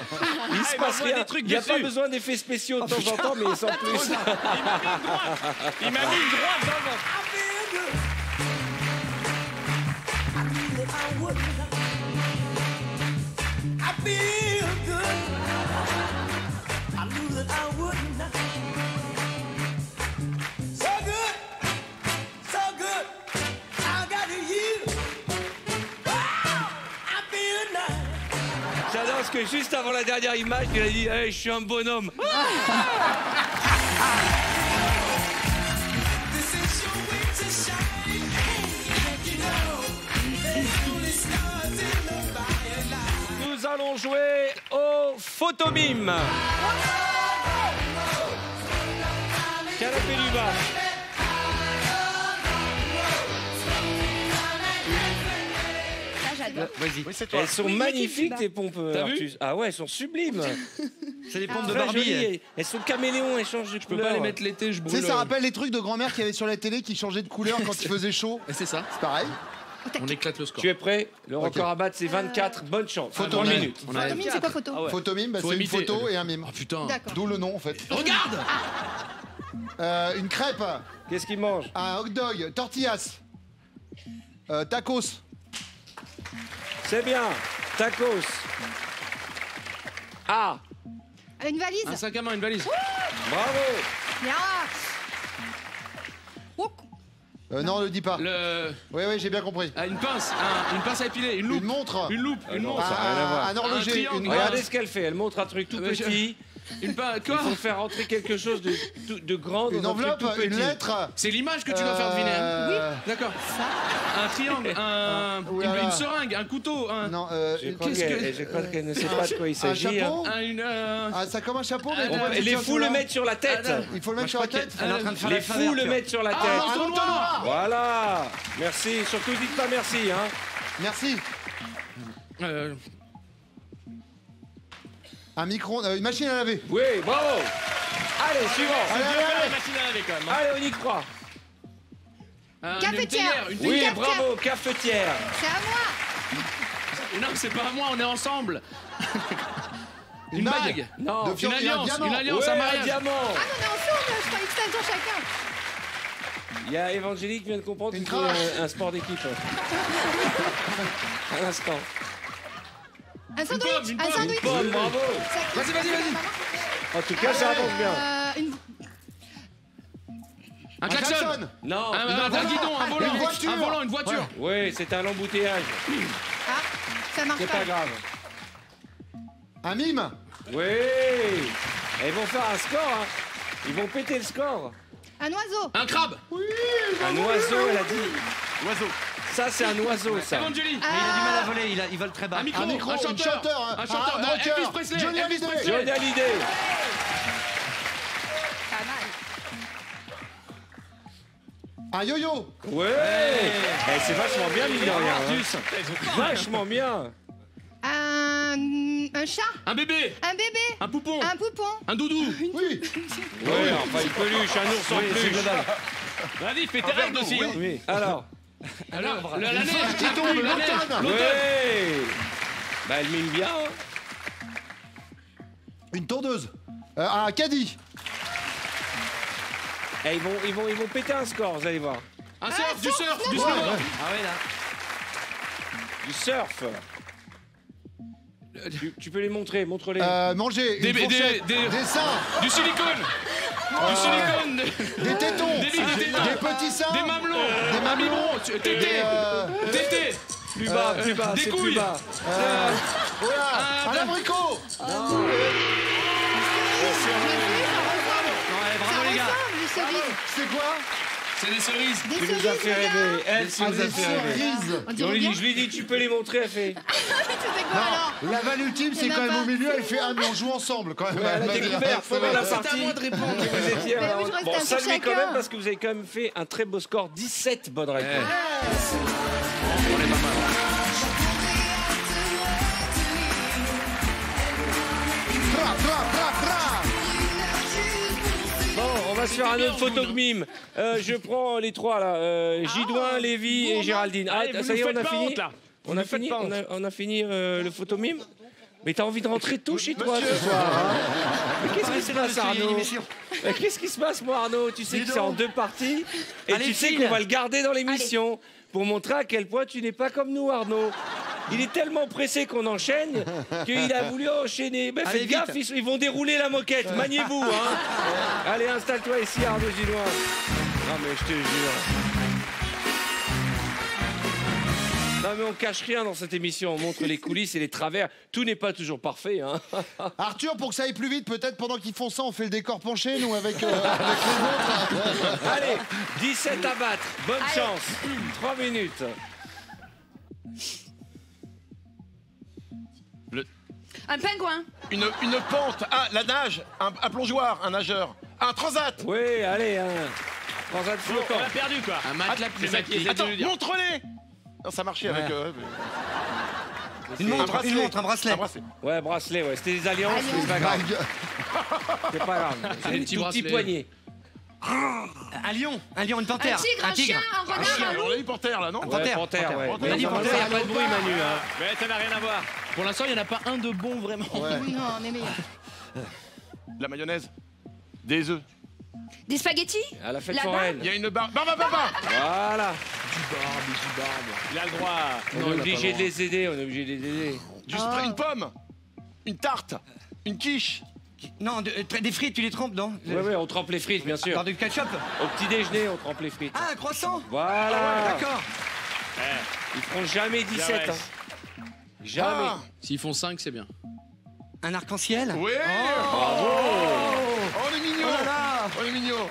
il se passe rien. Il n'y a pas besoin d'effets spéciaux de temps en temps, mais sans plus. Il m'a mis une droite dans le... J'adore parce que juste avant la dernière image, il a dit: hey, je suis un bonhomme. Nous allons jouer au photomime. Canapé du bas. Vas-y. Elles sont magnifiques, tes pompes, T'as vu? Artus. Ah ouais, elles sont sublimes. C'est des pompes de Très Barbie. jolies. Elles sont caméléons, elles changent de Je peux couleur. pas les mettre l'été, je Tu brûle. sais, ça rappelle les trucs de grand-mère qu'il y avait sur la télé qui changeaient de couleur quand il faisait chaud. Et c'est ça. C'est pareil. On éclate le score. Tu es prêt? Le record à battre, c'est 24. Bonne chance. Photo 3 mime. minutes. Photomime, c'est quoi photo? Photomime, bah, Faut c'est une imiter. photo et un mime. Oh putain. D'accord. D'où le nom, en fait. Regarde. Une crêpe, Qu'est-ce qu'il mange? un hot dog, tortillas, tacos, C'est bien. Tacos. Ah, Une valise. Un sac à main, une valise. bravo. Bien. Oh, non, le dis pas. Le... Oui, j'ai bien compris. Ah, une pince. Une pince à épiler. Une loupe. Une montre. Une loupe. Une montre. ça a rien à voir. Un horloger. triangle. Une Regardez ce qu'elle fait. Elle montre un truc tout Ouais, petit. Une Il faut faire rentrer quelque chose de grand dans Une un truc enveloppe, tout petit. une lettre. C'est l'image que tu dois faire deviner. Hein. Oui. D'accord. Un triangle, une seringue, un couteau, un. Non, Je crois qu'elle ne sait pas de quoi il un s'agit. chapeau. Un. Ça comme un chapeau, mais Les fous le mettent sur la tête. Il faut le mettre sur la tête. Elle est en train de faire Les la fous le mettent sur la tête. Un entonnoir. Voilà. Merci. Surtout dites pas merci. Hein. Merci. Un micro, une machine à laver. Oui, bravo. Allez, suivant. Allez. machine à laver quand même. Allez, on y croit. Cafetière. Une Oui, théière. bravo, cafetière. C'est à moi. Non, c'est pas à moi, on est ensemble. Une bague. bague. Non. De Une fiançailles, un alliance, diamant. une alliance, Ouais, un un mariage. diamant. Ah, mais on est ensemble. Je croyais que c'était un tour chacun. Il y a Évangélique qui vient de comprendre Une qu'il faut cravache. un sport d'équipe. À l'instant. Un sandwich. Une Un pomme, sandwich. Pomme, bravo. Vas-y. En tout cas, ça avance bien. Un klaxon. Non. Un guidon, un volant. Une voiture. Un volant, une voiture. Oui, c'est un embouteillage. Ah, ça marche C'est pas. pas grave. Un mime. Oui. Ils vont faire un score. Hein. Ils vont péter le score. Un oiseau. Un crabe. Un oiseau, elle a dit. Oiseau. Ça, c'est un oiseau, ça. Evangélie. Mais il a du mal à voler, il vole très bas. Un micro, Un micro, un un chanteur, chanteur, un chanteur, un rocker. Elvis Presley, Johnny Elvis Hallyday. Presley. Johnny Hallyday. Pas mal. Un yo-yo. Ouais. Eh, c'est vachement bien, mine de rien. Hein. Vachement bien. Un chat. Un bébé. Un bébé. Un poupon. Un poupon. Un doudou. Oui. Ouais, enfin, une peluche, un ours en peluche. Vas-y, fais tes règles aussi. hein. Oui. Alors. La neige. Qui tombe, La neige. l'automne. Ouais. Bah, elle mime bien. Hein. Une tondeuse. Un caddie. Eh, ils vont péter un score, vous allez voir. Un surf, du surf, du Ouais, snowboard. ouais. Ah ouais, là. Du surf. Tu peux les montrer, montre-les. Manger. Des- Une fourchette. des- Des seins. Du silicone. Du silicone. Des tétons. Des tétons. Des petits seins. Des mamelons. Des mamelons. Tété. Des, Tété. Plus bas, des c'est couilles. plus bas. voilà. Un abricot. Bravo les gars. Des cerises. C'est quoi? C'est des cerises. Des Tu nous as cerises, fait les gars. rêver. Elle, tu Ah, nous as des fait rêver. cerises. On dirait bien. Je lui ai dit, tu peux les montrer, elle fait. C'était quoi alors? La vanne ultime, c'est Il y en a quand même pas. au milieu, elle fait mais on joue ensemble quand même. Elle a découvert pendant la partie. C'est à moi de répondre. Vous étiez. Mais oui, je restais Bon, un sur saluez quand chacun. même parce que vous avez quand même fait un très beau score, 17 bonnes réponses. Tra, tra, tra, tra. Bon, on va se faire un autre photo mime. Je prends les trois là. Gidouin, Lévy et Géraldine. Ah, Allez, vous ça y est, nous on a faites pas fini. honte, là. On Vous a nous faites fini. pas honte. On a fini le photo mime. Mais t'as envie de rentrer tôt chez toi ce soir. Hein. Mais qu'est-ce qui se passe, Arnaud? Mais qu'est-ce qui se passe, moi, Arnaud? Tu sais que c'est en 2 parties et Allez, tu sais file. qu'on va le garder dans l'émission pour montrer à quel point tu n'es pas comme nous, Arnaud. Il est tellement pressé qu'on enchaîne qu'il a voulu enchaîner. Ben, Allez, faites gaffe, ils vont dérouler la moquette. Maniez-vous, hein. Allez, installe-toi ici, Arnaud Gillois. Non, mais je te jure. Non, mais on cache rien dans cette émission. On montre les coulisses et les travers. Tout n'est pas toujours parfait, hein. Arthur, pour que ça aille plus vite, peut-être pendant qu'ils font ça, on fait le décor penché, nous, avec les autres. Allez, 17 à battre. Bonne chance. 3 minutes. Un pingouin. Une pente, la nage, un plongeoir, un nageur, un transat. Oui, allez, hein. Transat flottant. On a perdu quoi. Un matelas, c'est ça qui essaie de Attends, nous dire. montre-les. Non, ça marchait avec. Une montre, un bracelet. Un bracelet. Ouais, bracelet, ouais. C'était des alliances, mais c'est pas grave. C'est pas grave. C'est des petits tout petits bracelets. poignets. Un lion, une panthère. Un tigre, un chien, un renard, un loup. On a eu panthère là, non Ouais, Panthère, panthère, ouais. panthère. Mais On a dit normalement, panthère. il n'y a pas de bruit, Manu. Hein. Mais ça n'a rien à voir. Pour l'instant, il n'y en a pas un de bon vraiment. Non, on est meilleur. La mayonnaise. Des œufs. Des spaghettis. À la fête La foraine. Il y a une barbe. Barbe. Voilà. Il a le droit. On est obligé de les aider, on est obligé de les aider. Une pomme. Une tarte. Une quiche. Non, des frites, tu les trempes, non? Ouais, on trempe les frites, bien sûr. Dans du ketchup. Au petit déjeuner, on trempe les frites. Ah, un croissant. Voilà. D'accord. Ils feront jamais 17. Ouais. Hein. Jamais. Ah, S'ils font 5, c'est bien. Un arc-en-ciel. Oui. Bravo. Oh, on est mignon. Oh là là. On est mignon.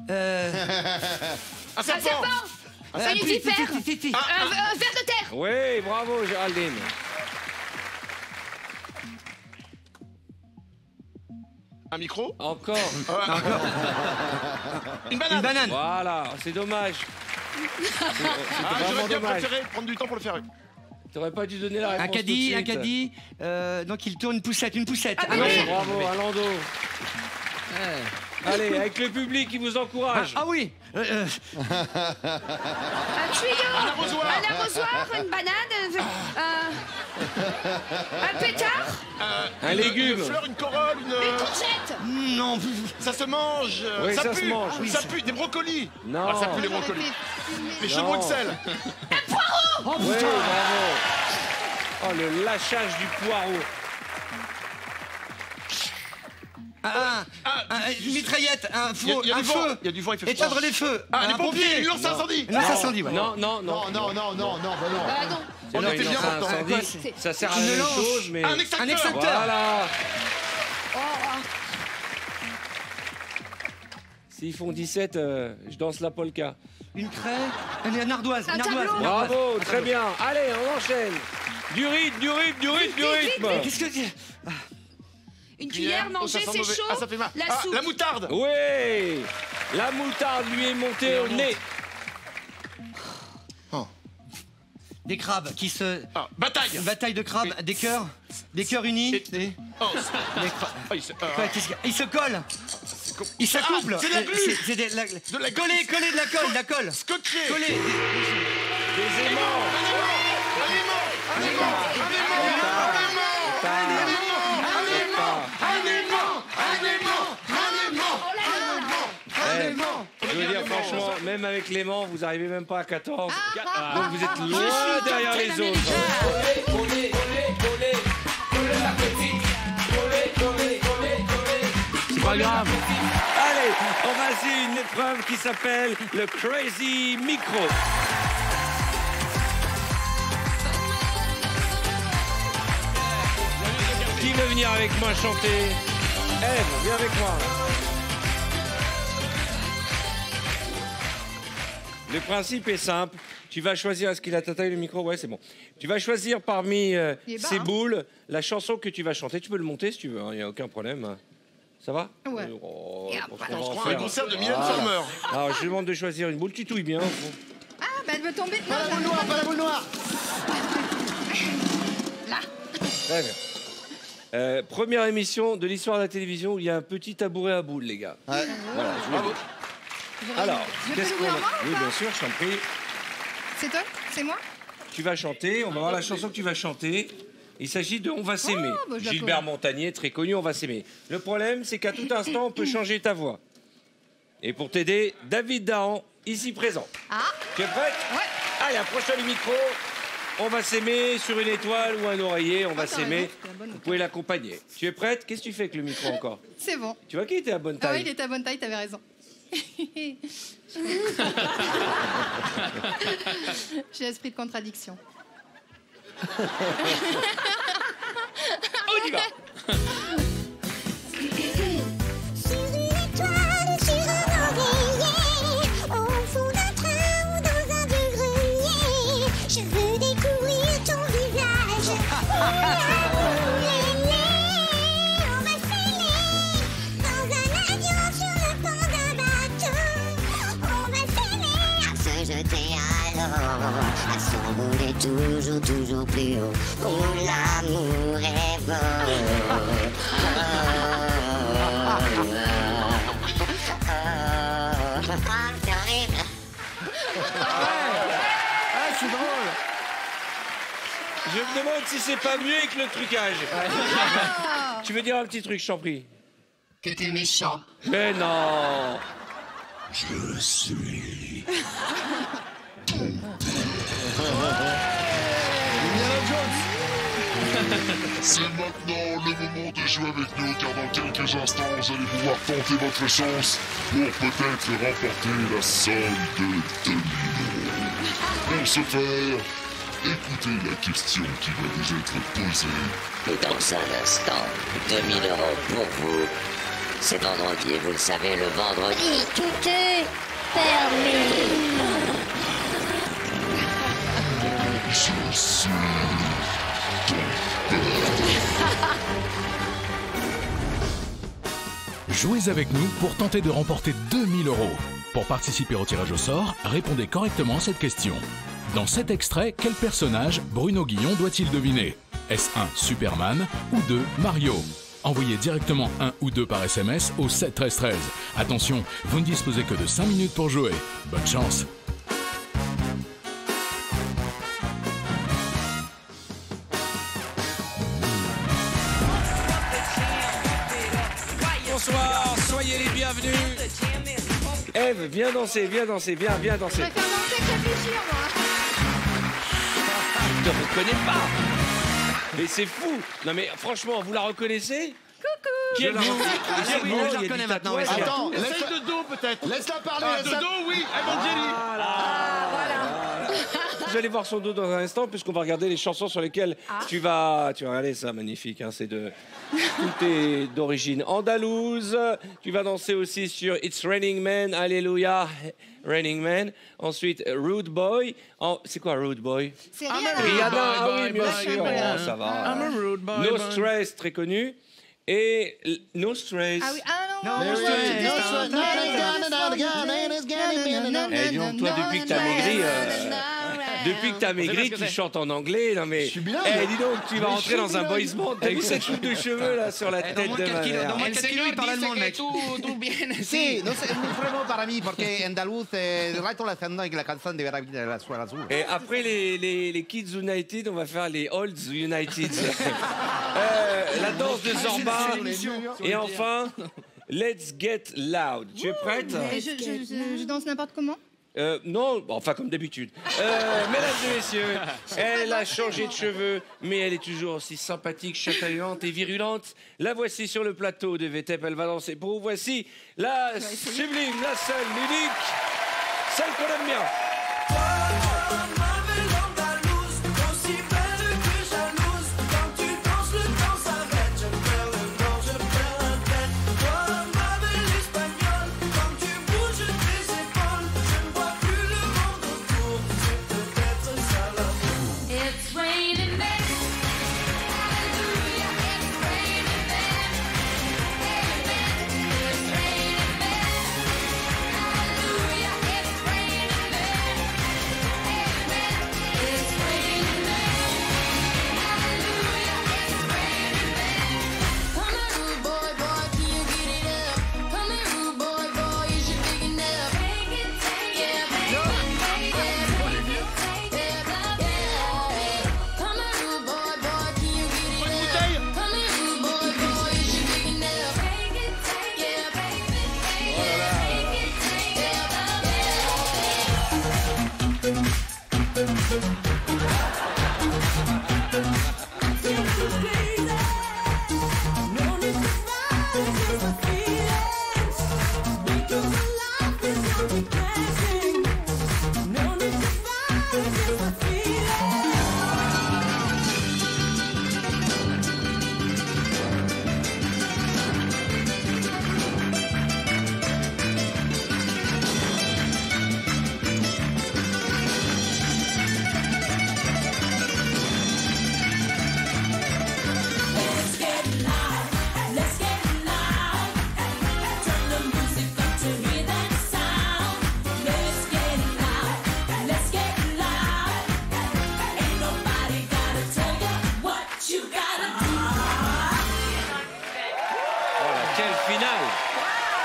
Un Un serpent. serpent. Un lucifer. Fifi. Un ver de terre. Oui, bravo Géraldine. Un micro. Encore. Une banane. Une banane. Voilà, c'est dommage. Ah, Vraiment j'aurais bien dommage. préféré prendre du temps pour le faire. T'aurais pas dû donner la réponse. Un caddie, tout de un suite. caddie. Donc il tourne une poussette. Ah, Ah, oui. Oui, bravo, un landau. Allez, avec le public qui vous encourage. Ah oui. Un tuyau. Un arrosoir. Un arrosoir. Une banane. Un pétard. Un légume. Une fleur, une corolle, Une courgette. Non. Ça se mange. Oui, ça pue. se mange. Ça pue. Des brocolis. Non. Ah, ça pue les J'aurais brocolis. fait fumer Les les- chevaux de sel. Oh Oui, putain. bravo. Oh, le lâchage du poireau. Une mitraillette, un Il y a feu, du un vent. feu. Il y a du vent, il fait froid. Éteindre les feux. Ah, Un les pompiers. Une lance incendie. Lance incendie, ouais. Non, non, Non, non, non, non, non, bah non. Ah non. C'est On pas était une bien lance à longtemps. incendie. Quoi, c'est- Ça sert à Une la même lance. chose, mais... Un extincteur. Un extincteur. Voilà. Oh, S'ils font 17, je danse la polka. Une craie, une ardoise. Un Une ardoise. tableau. Une ardoise. Bravo, très bien. Allez, on enchaîne. Du rythme, du rythme, du rythme, du rythme. Qu'est-ce que c'est? Une cuillère Oh, manger, ça sent c'est mauvais. chaud. Ah, ça fait mal. La Ah, soupe. la moutarde. Oui. La moutarde lui est montée au nez. Des crabes qui se. Ah, bataille. Une bataille de crabes, des cœurs unis. Et- Des Oh, des cra- ah, il se- Quoi, qu'est-ce qu'il y a Ils se collent. Ils s'accouplent. c'est de la glu. C'est de la glu. Coller de la colle. Scotché. Coller. Des aimants. Je veux dire, franchement, même avec l'aimant, vous arrivez même pas à 14. Donc vous êtes loin derrière les autres. C'est pas grave. Allez, on va essayer une épreuve qui s'appelle le Crazy Micro. Qui veut venir avec moi chanter? Ève, viens avec moi. Le principe est simple. Tu vas choisir, est-ce qu'il a ta taille le micro? Ouais, c'est bon. Tu vas choisir parmi Il est bas, ces hein. boules la chanson que tu vas chanter. Tu peux le monter si tu veux, il n'y a aucun problème. Ça va? Ouais. Oh, Et je après, pense qu'on va On en se croit un faire. concert de Mylène Voilà. Farmer. Alors, je demande de choisir une boule. Tu touilles bien. Ah, bah elle veut tomber. Non, Pas la boule noire, pas la boule noire. là. Très bien. Première émission de l'histoire de la télévision où il y a un petit tabouret à boules, les gars. Ouais. Voilà, je vous le dis. Alors, Je peux qu'est-ce qu'on l'ouvrir a? moi ou Oui, pas bien sûr, je t'en prie. C'est toi? C'est moi? Tu vas chanter, on va voir la chanson que tu vas chanter. Il s'agit de On va s'aimer. Oh, bah, je la Gilbert connais. Montagnier, très connu, On va s'aimer. Le problème, c'est qu'à tout instant, on peut changer ta voix. Et pour t'aider, David Dahan, ici présent. Ah, Tu es prête? ouais. Allez, approche-toi du micro. On va s'aimer sur une étoile ou un oreiller, on va t'as s'aimer. raison, c'est la bonne Vous pouvez l'accompagner. Tu es prête? Qu'est-ce que tu fais avec le micro encore? C'est bon. Tu vois qu'il était à bonne Ah taille? ouais, il était à bonne taille, t'avais raison. J'ai l'esprit de contradiction. On y va. Sur une étoile, sur un oreiller, au fond d'un train ou dans un vieux grenier, je veux découvrir ton visage. On va s'aimer dans un avion sur le pont d'un bateau. On va s'aimer à se jeter à l'eau, à s'envoler toujours, toujours plus haut. Oh, l'amour est beau. Ah, c'est drôle. Je me demande si c'est pas mieux avec le trucage. Tu veux dire un petit truc, je t'en prie? Que t'es méchant. Mais non. C'est maintenant le moment de jouer avec nous, car dans quelques instants, vous allez pouvoir tenter votre chance pour peut-être remporter la somme de 2 millions. Pour ce faire, Écoutez la question qui va vous être posée. Et dans un instant, 2000 € pour vous. C'est vendredi et vous le savez, le vendredi, tout est permis. Je suis Jouez avec nous pour tenter de remporter 2000 €. Pour participer au tirage au sort, répondez correctement à cette question. Dans cet extrait, quel personnage Bruno Guillon doit-il deviner? Est-ce 1 Superman ou 2 Mario? Envoyez directement 1 ou 2 par SMS au 7 13 13. Attention, vous ne disposez que de 5 minutes pour jouer. Bonne chance. Bonsoir, soyez les bienvenus. Ève, viens danser, viens danser, viens Je danser. préfère danser que réfléchir, moi. Je te reconnais pas. Mais c'est fou. Non mais franchement, vous la reconnaissez? Coucou. Qui êtes-vous? Ah oui, je la reconnais maintenant. Ouais, Attends, Essaye de dos peut-être. laisse-la parler. Ah, de dos, oui, Evangélie. Vous allez voir son dos dans un instant, puisqu'on va regarder les chansons sur lesquelles tu vas regarder ça, magnifique. Hein, tout est d'origine andalouse. Tu vas danser aussi sur It's Raining Man, Alléluia, Raining Man. Ensuite, Rude Boy. C'est quoi Rude Boy? C'est I'm rien. a Rihanna, Rude ah boy, oui, bien boy, sûr. boy. Oh, ça va. I'm a rude boy, No boy. Stress, très connu. Et No Stress. Ah oui, ah non, Non, non, no stress, no Eh, dis donc, toi, depuis que t'as maigri, depuis que t'as maigri, que tu c'est. chantes en anglais. Non mais, Je suis bilingue. Eh, dis donc, tu vas Mais rentrer je dans suis un boys bilingue. band. T'as vu cette coupe de cheveux là sur la Dans tête moins de de ma 4 kilos, mère. dans moins de El 4 kilos, il señor parle allemand, le dice mec. que tú vienes. Sí, no sé, es muy pruebo para mí, porque andaluz, el rato la haciendo la canción de la suela azul. Et après les Kids United, on va faire les Olds United. La danse de Zorba. Et enfin, Let's Get Loud. Tu es prête? Mais je danse n'importe comment. Non, bon, enfin comme d'habitude. Mesdames et messieurs, elle a changé de cheveux, mais elle est toujours aussi sympathique, chatoyante et virulente. La voici sur le plateau de VTEP, elle va danser pour vous. Voici la sublime, la seule, l'unique, celle qu'on aime bien. It's raining men. Hallelujah, it's raining men. Amen. It's raining men. Hallelujah, it's raining men. Amen. It's raining men. Hallelujah, it's raining men. Come on, rude boy, boy, can you get it up? Come on, rude boy, boy, is you big enough? Take it, yeah, baby, take it.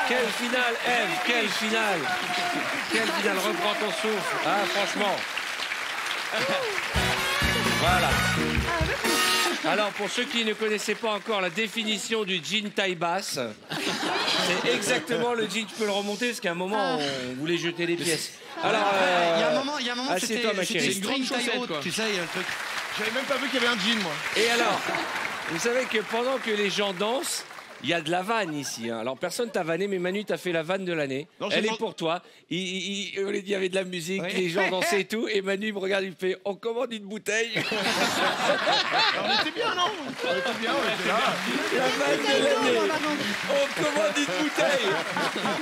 Quelle finale, Ève, quelle finale. Quelle finale, reprends ton souffle. Ah, franchement. Voilà. Alors, pour ceux qui ne connaissaient pas encore la définition du jean taille basse, c'est exactement le jean. Tu peux le remonter parce qu'à un moment, on voulait jeter les pièces. Alors, il y a un moment, assieds-toi, ma chérie. c'était string taille haute, tu sais, il y a un truc. J'avais même pas vu qu'il y avait un jean, moi. Et alors, vous savez que pendant que les gens dansent, Il y a de la vanne ici. Hein. Alors, personne t'a vanné, mais Manu t'a fait la vanne de l'année. Elle est pour toi. Il y avait de la musique, les gens dansaient et tout. Et Manu me regarde, il fait on commande une bouteille. On était bien, non? On était bien, on était là. La vanne de l'année. On commande une bouteille.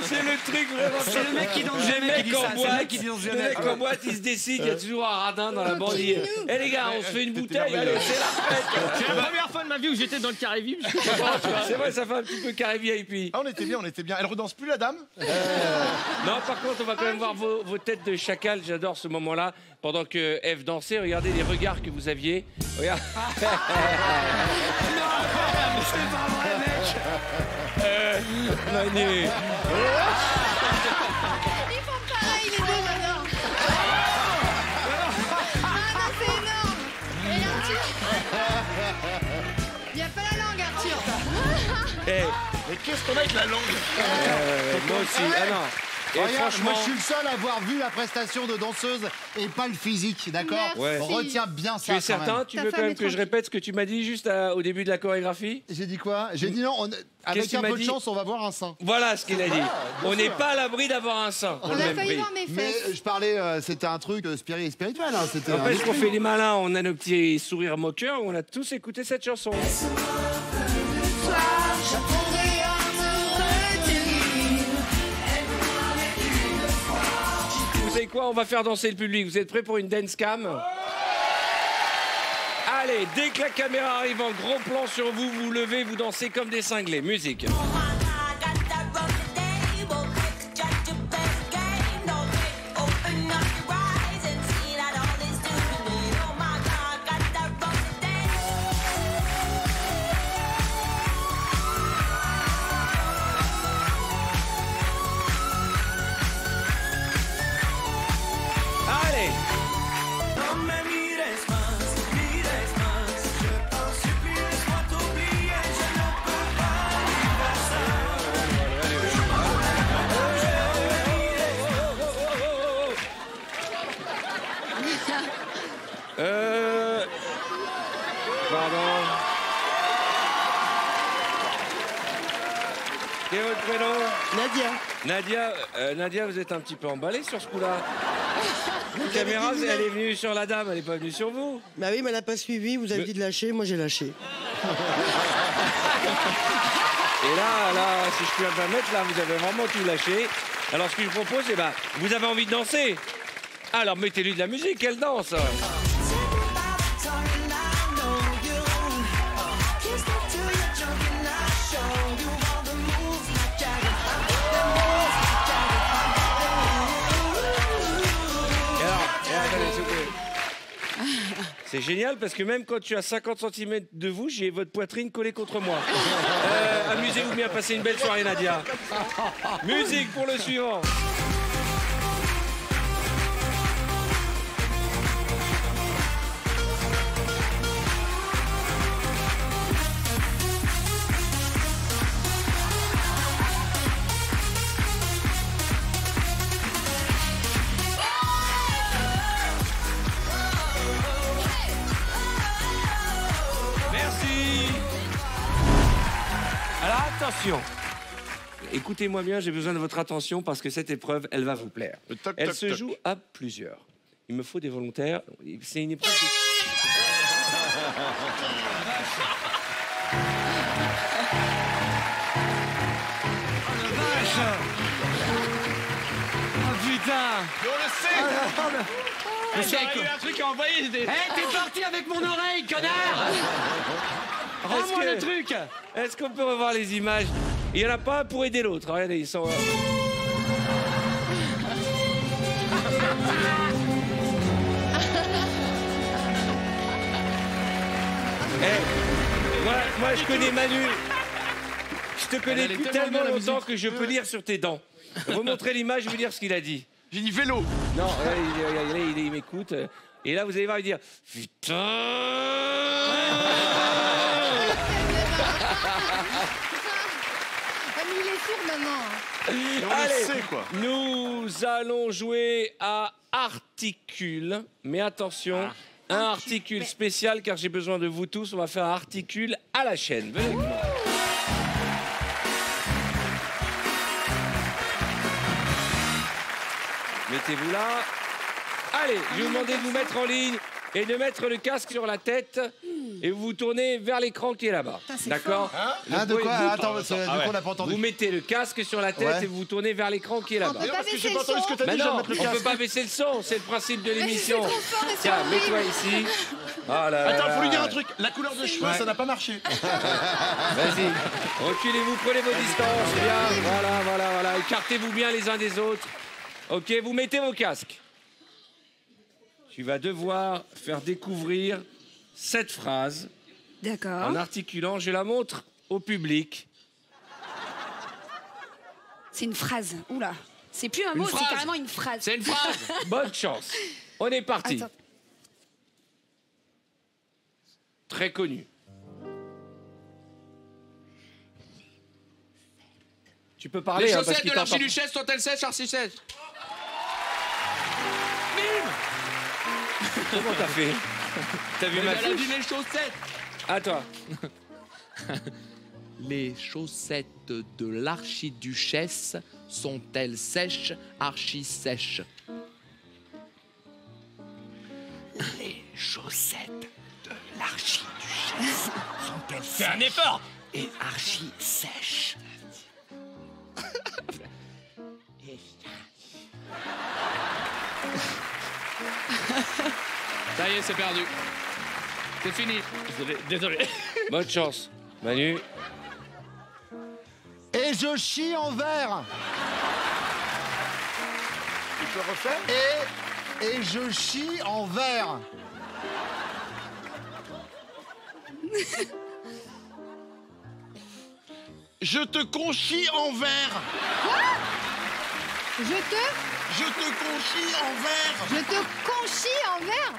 C'est le truc vraiment. C'est le mec qui danse Les jamais qui dit mecs en ça. C'est le boîte, mec qui danse les jamais. mecs en boîte, ils se décident. Il y a toujours un radin dans la bande. Eh les gars, on se fait une bouteille. Allez, c'est la fête. C'est la première fois de ma vie où j'étais dans le carré vip. C'est vrai, ça fait un petit peu carré VIP. Ah, on était bien, on était bien. Elle redanse plus, la dame? Non, par contre, on va quand même voir vos têtes de chacal. J'adore ce moment-là. Pendant que Eve dansait, regardez les regards que vous aviez. Regarde. Non, mais c'est pas vrai, mec. Manu. Ils font pareil, les deux, j'adore. Ah non, c'est énorme. Et Arthur? Il n'y a pas la langue, Arthur. Mais qu'est-ce qu'on a avec la langue? Moi aussi. Ah non. Et Regarde, franchement, moi je suis le seul à avoir vu la prestation de danseuse et pas le physique, d'accord? Ouais. Retiens bien ça. tu es quand certain? même. Tu veux quand même que je répète ce que tu m'as dit juste au début de la chorégraphie? J'ai dit quoi? J'ai dit non, avec qu'il un m'a peu de dit chance, on va voir un sein. Voilà ce qu'il a dit. bien On n'est sûr. pas à l'abri d'avoir un sein. On a failli voir mes Mais fesses. je parlais, c'était un truc spirituel. Hein, c'était un N'empêche qu'on esprit. fait les malins, on a nos petits sourires moqueurs, on a tous écouté cette chanson. Vous savez quoi? On va faire danser le public. Vous êtes prêts pour une dance cam? Allez, dès que la caméra arrive en gros plan sur vous, vous levez, vous dansez comme des cinglés. Musique. Allez. Pardon. Quel est votre prénom? Nadia, vous êtes un petit peu emballée sur ce coup-là. La caméra, elle est venue sur la dame, elle n'est pas venue sur vous. Bah oui, mais elle n'a pas suivi, vous avez dit de lâcher, moi j'ai lâché. Et là, si je puis me permettre, là, vous avez vraiment tout lâché. Alors, ce que je vous propose, eh ben, vous avez envie de danser? Alors, mettez-lui de la musique, elle danse. C'est génial parce que même quand tu as 50 cm de vous, j'ai votre poitrine collée contre moi. Amusez-vous bien, passez une belle soirée, Nadia. Musique pour le suivant. Merci. Alors attention. Écoutez-moi bien, j'ai besoin de votre attention parce que cette épreuve, elle va vous plaire. Elle se joue à plusieurs. Il me faut des volontaires. C'est une épreuve de... Oh putain! On le sait! J'ai eu un truc à envoyer. Hé, t'es parti avec mon oreille, connard! Rends-moi le truc! Est-ce qu'on peut revoir les images? Il n'y en a pas un pour aider l'autre. Regardez, ils sont... Moi, je connais Manu. Je te connais depuis tellement longtemps que je peux lire sur tes dents. Vous montrez l'image, je vais vous dire ce qu'il a dit. J'ai dit vélo. Non, il m'écoute. Et là, vous allez voir, il dire putain. Il est sûr maintenant. Allez, nous allons jouer à articule. Mais attention, un articule spécial car j'ai besoin de vous tous. On va faire un articule à la chaîne. Venez avec moi. Mettez-vous là. Allez, je vais vous demander de vous mettre en ligne et de mettre le casque sur la tête et vous vous tournez vers l'écran qui est là-bas. D'accord? De quoi? Attends, du coup, on n'a pas entendu. Vous mettez le casque sur la tête et vous vous tournez vers l'écran qui est là-bas. On peut pas Parce que baisser j'ai le pas entendu ce que son. t'as dit, Mais je vais non, mettre le on casque. peut pas baisser le son, c'est le principe de l'émission. trop fort et c'est Tiens, horrible. mets-toi ici. Oh là là Attends, faut lui dire là. un truc. La couleur de cheveux, ça n'a pas marché. Vas-y, reculez-vous, prenez vos distances. Bien, voilà. Écartez-vous bien les uns des autres. Ok, vous mettez vos casques. Tu vas devoir faire découvrir cette phrase D'accord. en articulant, je la montre au public. C'est une phrase. Oula. C'est plus un mot, c'est carrément une phrase. C'est une phrase. Bonne chance. On est parti. Attends. Très connu. Tu peux parler. Les hein, parce chaussettes qu'il de t'entend. l'archiduchesse sont-elles sèches, archi-sèches? Comment t'as fait? T'as vu ma Elle a dit fiche? les chaussettes. À toi. Les chaussettes de l'archiduchesse sont-elles sèches, archi-sèches? Les chaussettes de l'archiduchesse sont-elles sèches? Fais un effort! Et archi-sèches. Ça y est, c'est perdu. C'est fini. Désolé. Bonne chance. Manu. Et je chie en verre. Tu peux refaire? Et je chie en verre. Je te conchis en verre. Je te conchis en verre. Je te conchis en verre.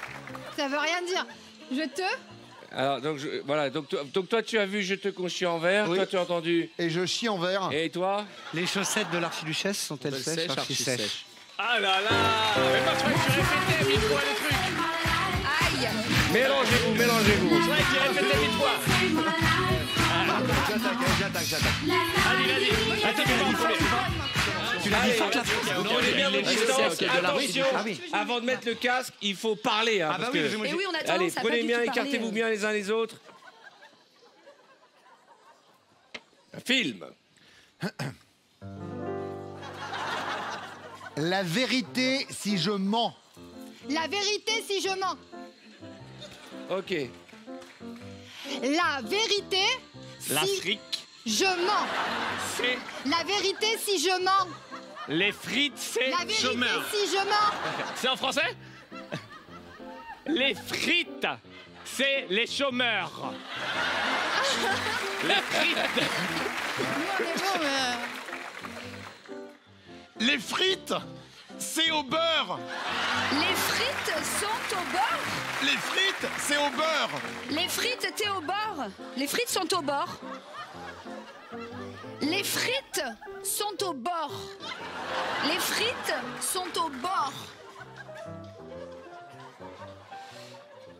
Ça veut rien dire. Je te... Alors, donc, voilà. Donc, toi, tu as vu Je te conchis en verre. Oui. Toi, tu as entendu. Et je chie en verre. Et toi? Les chaussettes de l'archiduchesse sont-elles sèches, archi-sèches? Ah là là. Mais moi, je croyais que tu répétais 1000 fois le truc. Aïe. Mélangez-vous. Je croyais que tu répétais 1000 fois. J'attaque. Allez, vas-y. Attends, tu vas en premier. Tu l'as dit Allez, fuck la vous prenez bien vos distances. Attention, Ah oui. avant de mettre le casque, il faut parler. Hein, Ah bah parce oui, que- mais moi, Et oui, on a tendance Allez, à pas prenez du bien, tout parler, écartez-vous bien les uns les autres. Un film. La vérité si je mens. La vérité si je mens. Ok. La vérité si L'Afrique, je mens. c'est... La vérité si je mens. Les frites, c'est La vérité chômeur. si je mens. C'est en français? Les frites, c'est les chômeurs. Les frites. Nous, on est bon, Les frites, c'est au beurre. Les frites sont au bord. Les frites, c'est au beurre. Les frites, t'es au bord. Les frites sont au bord. Les frites sont au bord. Les frites sont au bord.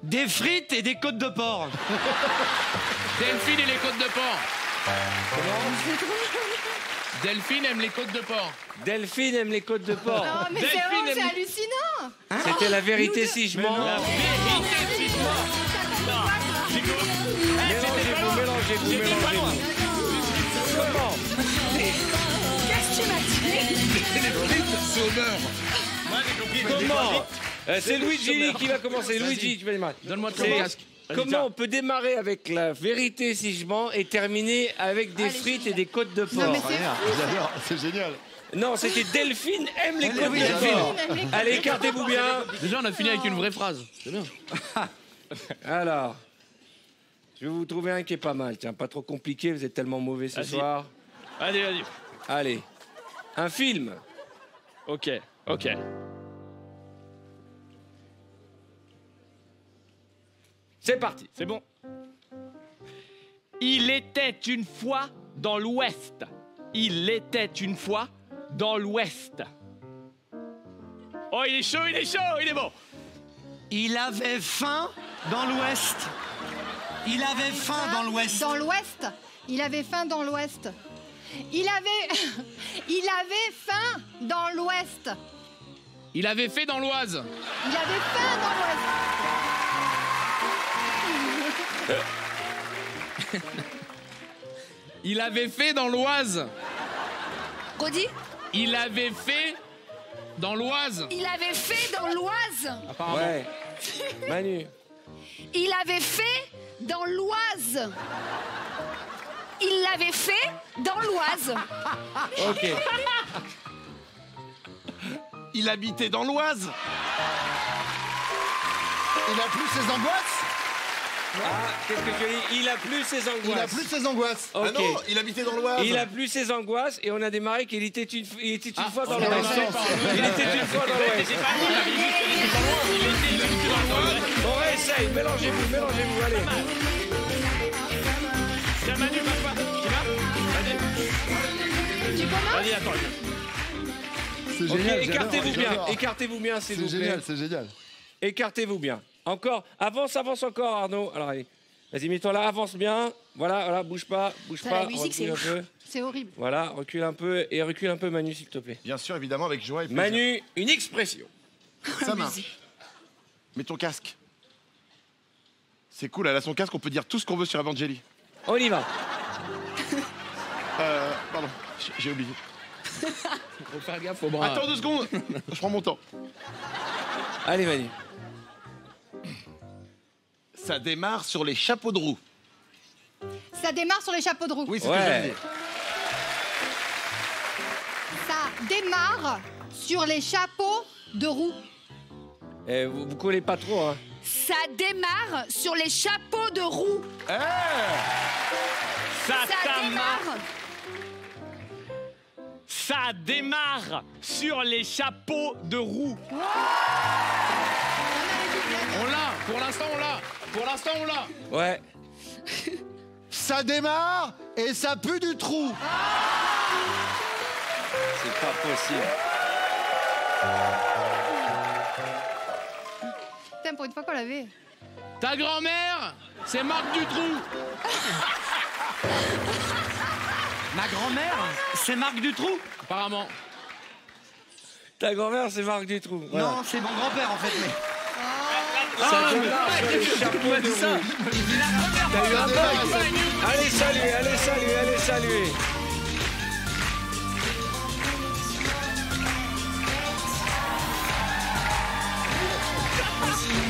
Des frites et des côtes de porc. Delphine et les côtes de porc. Delphine aime les côtes de porc. Delphine aime les côtes de porc. Oh, mais c'est Delphine vraiment, c'est aime- hallucinant. C'était la vérité si je mens. La vérité, c'est toi. Mélangez-vous. J'étais pas loin. Comment? Qu'est-ce que tu m'as dit? Les frites, c'est au beurre. Moi, j'ai compris. Comment? C'est Luigi qui va commencer. Luigi, tu vas démarrer. Donne-moi ton C'est- casque. Comment on peut démarrer avec la vérité si je mens et terminer avec des frites et des côtes de porc? Non, mais c'est J'adore, c'est génial. Non, c'était Delphine aime les côtes oui, de Delphine. porc. aime les côtes Allez, de écartez-vous bien. Déjà, on a fini avec une vraie phrase. C'est bien. Alors, je vais vous trouver un qui est pas mal. Tiens, pas trop compliqué, vous êtes tellement mauvais ce Vas-y. soir. Vas-y. Allez, un film. Ok. C'est parti. C'est bon. Il était une fois dans l'Ouest. Il était une fois dans l'Ouest. Oh, il est chaud, il est bon. Il avait faim dans l'Ouest. Il avait faim dans l'Ouest. Dans l'Ouest. Il avait faim dans l'Ouest. Il avait faim dans l'Ouest. Il avait fait dans l'Oise. Il avait faim dans l'Oise. Il avait fait dans l'Oise. Redis. Il avait fait dans l'Oise. Il avait fait dans l'Oise. Apparemment. Ouais. Manu. Il avait fait dans l'Oise. Il l'avait fait dans l'Oise. Ok. Il habitait dans l'Oise. Il a plus ses angoisses. Ah, qu'est-ce que tu as dit? Il a plus ses angoisses. Il a plus ses angoisses. Ok. Ah non, il habitait dans l'Oise. Il a plus ses angoisses et on a démarré qu'il était une fois dans on l'Ouest. est ensemble. Il était une fois dans l'Ouest. On réessaye, mélangez-vous, allez. Tiens, Manu, passe pas. Tu vas? Vas-y. Tu commences? Vas-y, attends. C'est Ok, génial. écartez-vous bien, s'il vous C'est plaît. génial, c'est génial. Écartez-vous bien. Encore, avance encore, Arnaud. Alors, allez. Vas-y, mets-toi là, avance bien. Voilà, bouge pas. La musique, recule un peu. c'est horrible. Voilà, recule un peu, Manu, s'il te plaît. Bien sûr, évidemment, avec joie et plaisir. Manu, une expression. Ça marche. Mets ton casque. C'est cool, elle a son casque, on peut dire tout ce qu'on veut sur Evangélie. On y va. Pardon, j'ai oublié. Faut faire gaffe au bras. Attends 2 secondes, je prends mon temps. Allez, Manu. Ça démarre sur les chapeaux de roue. Ça démarre sur les chapeaux de roue. Oui, c'est ce que je dis. Ça démarre sur les chapeaux de roue. Vous collez pas trop, hein. Ça démarre sur les chapeaux de roue. Ça démarre. Ça démarre sur les chapeaux de roue. On l'a. Pour l'instant, on l'a. Ouais. Ça démarre et ça pue du trou. C'est pas possible. Putain, pour une fois qu'on l'avait. Ta grand-mère, c'est Marc Dutroux. Ma grand-mère, c'est Marc Dutroux. Apparemment. Ta grand-mère, c'est Marc Dutroux. Voilà. Non, c'est mon grand-père en fait. Mais... Ça démarre sur les chapeaux de roue. T'as eu un bug. Allez, saluez.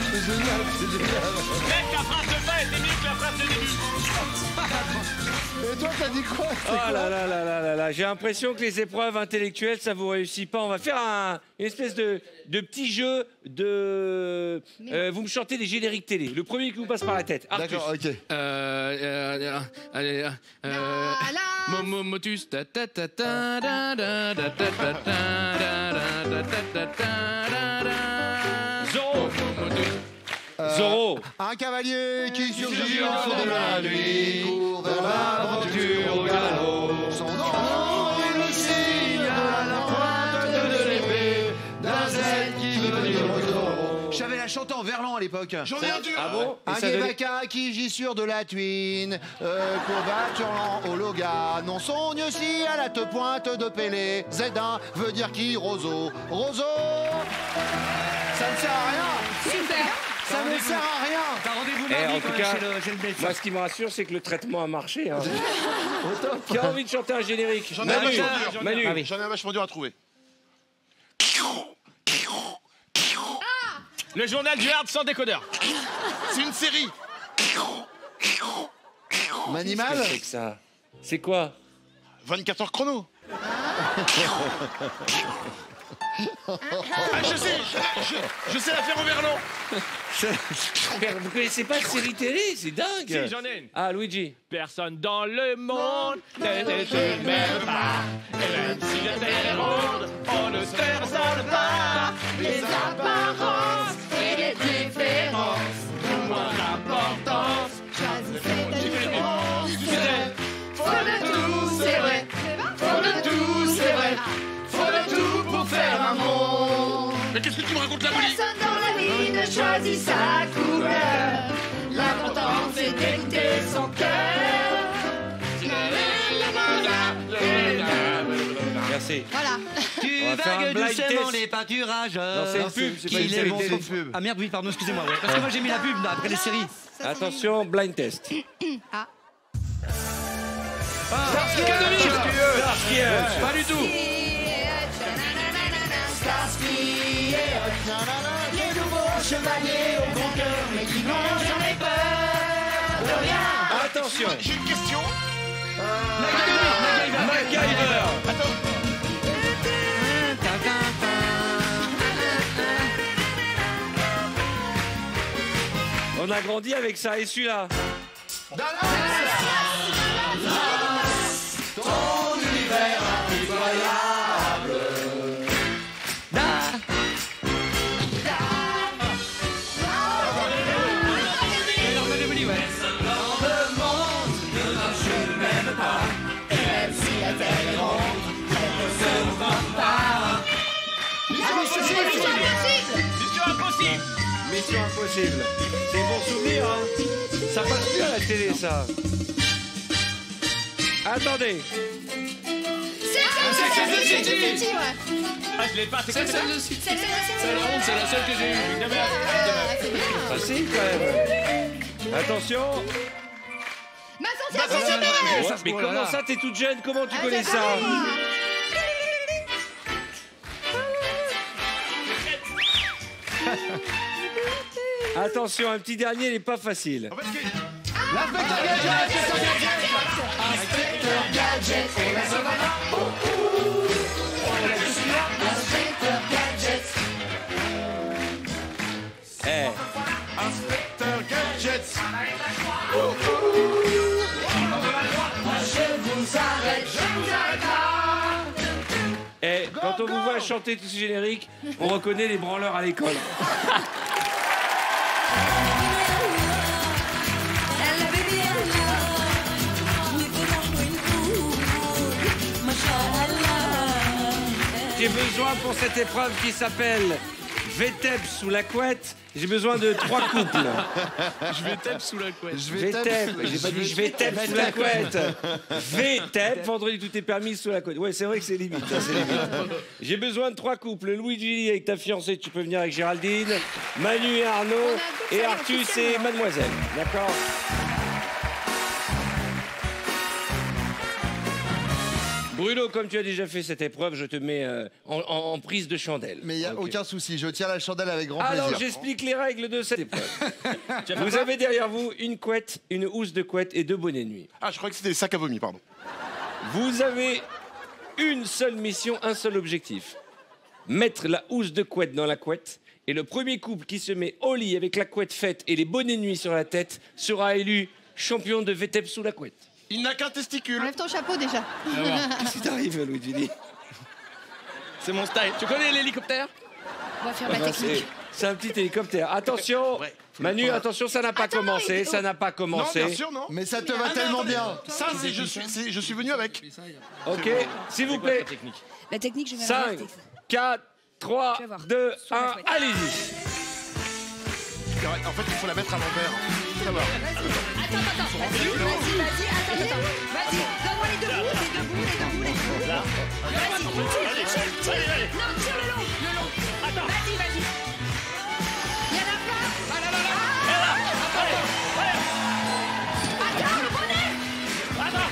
C'est génial. Mec, la phrase de fin était mieux que la phrase de début. Et toi, t'as dit quoi? Oh là, j'ai l'impression que les épreuves intellectuelles, ça vous réussit pas. On va faire une espèce de petit jeu de... vous me chantez des génériques télé. Le premier qui vous passe par la tête. Artus. D'accord, ok. Allez, Momotus. Zorro. Un cavalier qui surgit au fond de la nuit, court vers l'aventure au galop. Son nom est le signe à la pointe de l'épée d'un Z qui veut dire Zorro. Je savais la chanter en verlan à l'époque. J'en ai un dur. Ah bon? Un Guévaca qui gît sur de la tuine, courbature lent au loga, non son si à la te pointe de Pélé. Z1 veut dire qui? Roseau. Roseau. Ça ne sert à rien. Super. Ça ne sert à rien. T'as rendez-vous En mardi tout quand cas, même chez le médecin. moi, ce qui me rassure, c'est que le traitement a marché. Hein. Qui a envie de chanter un générique? J'en ai un vachement dur. Manu. J'en ai un vachement dur à trouver. Le journal du hard sans décodeur. C'est une série. Manimal. Qu'est-ce que c'est que ça? C'est quoi? 24 heures chrono. Ah, je sais la faire au verlan. Vous connaissez pas de série télé? C'est dingue. Si, j'en ai une. Ah, Luigi. Personne dans le monde ne te m'aime pas. Et même si la terre est ronde, on ne se ressemble pas. Les apparences et les différences n'ont moins d'importance. Choisissez ta différence. Faut de tout, c'est vrai. Faut de tout, c'est vrai. Faut de tout pour faire un monde. Mais qu'est-ce que tu me racontes là, Willy? Personne dans la vie ne choisit sa couleur. L'important c'est d'écouter son cœur. Merci. commencer. Voilà. Tu On va faire un vagues blind doucement test. les pâturages. Non, c'est une pub, c'est pas une Qu'il est série bon télé. son pub. Ah merde, oui, pardon, excusez-moi. Ouais. Parce que moi j'ai mis la pub là, après les séries. Attention, blind test. Ah. Starsky et Hutch. Pas du tout. Les nouveaux chevaliers au bon cœur, mais qui n'ont jamais peur de rien. Attention. J'ai une question. MacGyver. On a grandi avec ça et celui-là. Ton univers impitoyable. Le monde ne marche même pas. Et même si la terre est ronde, elle ne se voit pas. Mission impossible. Mission impossible. C'est bon souvenir, hein. Ça passe plus à la télé, ça. Attendez. C'est Ah, je l'ai pas. C'est quoi celle de suite? C'est la honte, c'est la seule que j'ai eue. Facile quand même. Attention. Ma sensation supérieure. Mais comment ça, t'es toute jeune? Comment tu connais ça? Attention, un petit dernier, il n'est pas facile. L'inspecteur Gadget. Eh. Inspecteur Gadget. Je vous arrête pas. Eh, quand on vous voit chanter tout ce générique, on reconnaît les branleurs à l'école. J'ai besoin pour cette épreuve qui s'appelle VTEP sous la couette. J'ai besoin de 3 couples. Je vais taper sous la couette. VTEP, j'ai pas dit je vais tape sous la couette. VTEP, vendredi tout est permis sous la couette. Ouais, c'est vrai que c'est limite. Ça, c'est limite. J'ai besoin de 3 couples. Luigi avec ta fiancée, tu peux venir avec Géraldine. Manu et Arnaud. Et Artus et Mademoiselle. D'accord? Bruno, comme tu as déjà fait cette épreuve, je te mets en prise de chandelle. Mais il n'y a aucun souci, je tiens la chandelle avec grand Alors, plaisir. j'explique les règles de cette épreuve. Vous avez derrière vous une couette, une housse de couette et 2 bonnets de nuit. Ah, je crois que c'était des sacs à vomi, pardon. Vous avez une seule mission, un seul objectif. Mettre la housse de couette dans la couette. Et le premier couple qui se met au lit avec la couette faite et les bonnets de nuit sur la tête sera élu champion de VTEP sous la couette. Il n'a qu'un testicule. Enlève ton chapeau déjà. Qu'est-ce qui t'arrive, Luigi? C'est mon style. Tu connais l'hélicoptère? On va faire ma technique. C'est un petit hélicoptère. Attention, Manu, attention, ça n'a pas commencé. Ça n'a pas commencé. Non, bien sûr, non. Mais ça te va tellement bien. Ça, c'est je suis venu avec. Ok, s'il vous plaît. La technique, je vais 5, 4, 3, 2, 1, allez-y. En fait, il faut la mettre à l'envers. Ça va. Attends, vas-y, donne-moi les deux bouts. Là. Vas-y, tire. Non, tire le long. Attends. Vas-y. Il y en a plein. Attends, le bonnet.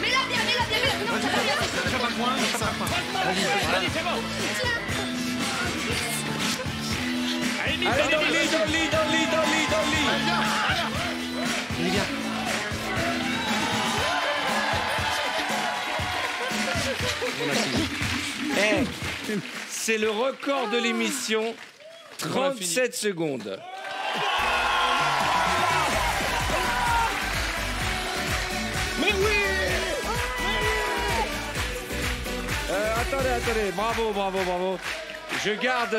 Mets-la bien. Non, t'as pas bien fait. Ça va point. Vas-y, c'est bon. Allez, dans le lit. Il est bien. C'est le record de l'émission. 37 secondes. Mais oui. Attendez. Bravo. Je garde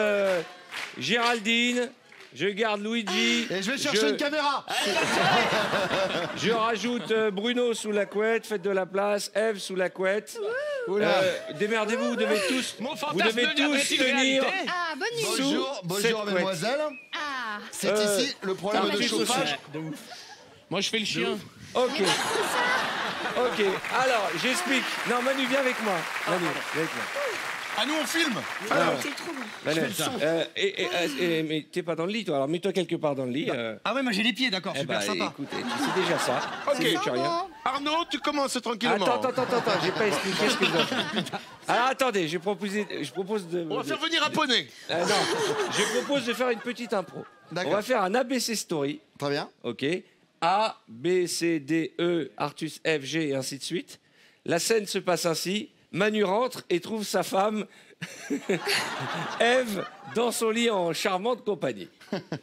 Géraldine. Je garde Luigi. Et je vais chercher une caméra. Je rajoute Bruno sous la couette, faites de la place. Eve sous la couette. Démerdez-vous, vous devez tous tenir. Ah, bonne nuit. Bonjour mesdemoiselles. Ah. C'est ici le problème de chauffage. Moi, je fais le chien. Ok. Alors, j'explique. Non, Manu, viens avec moi. Manu, viens avec moi. Ah, nous, on filme. Alors, C'est trop bon. Manel, mais t'es pas dans le lit, toi. Alors mets-toi quelque part dans le lit. Ah ouais, moi j'ai les pieds, d'accord, Eh super bah, sympa. écoute, tu sais déjà ça. Ok. C'est mieux que rien. Arnaud, tu commences tranquillement. Attends, j'ai pas expliqué ce que je dois faire. Alors attendez, je propose de... On va faire venir un poney. Non, je propose de faire une petite impro. On va faire un ABC Story. Très bien. Ok. A, B, C, D, E, Artus, F, G et ainsi de suite. La scène se passe ainsi. Manu rentre et trouve sa femme, Ève, dans son lit en charmante compagnie.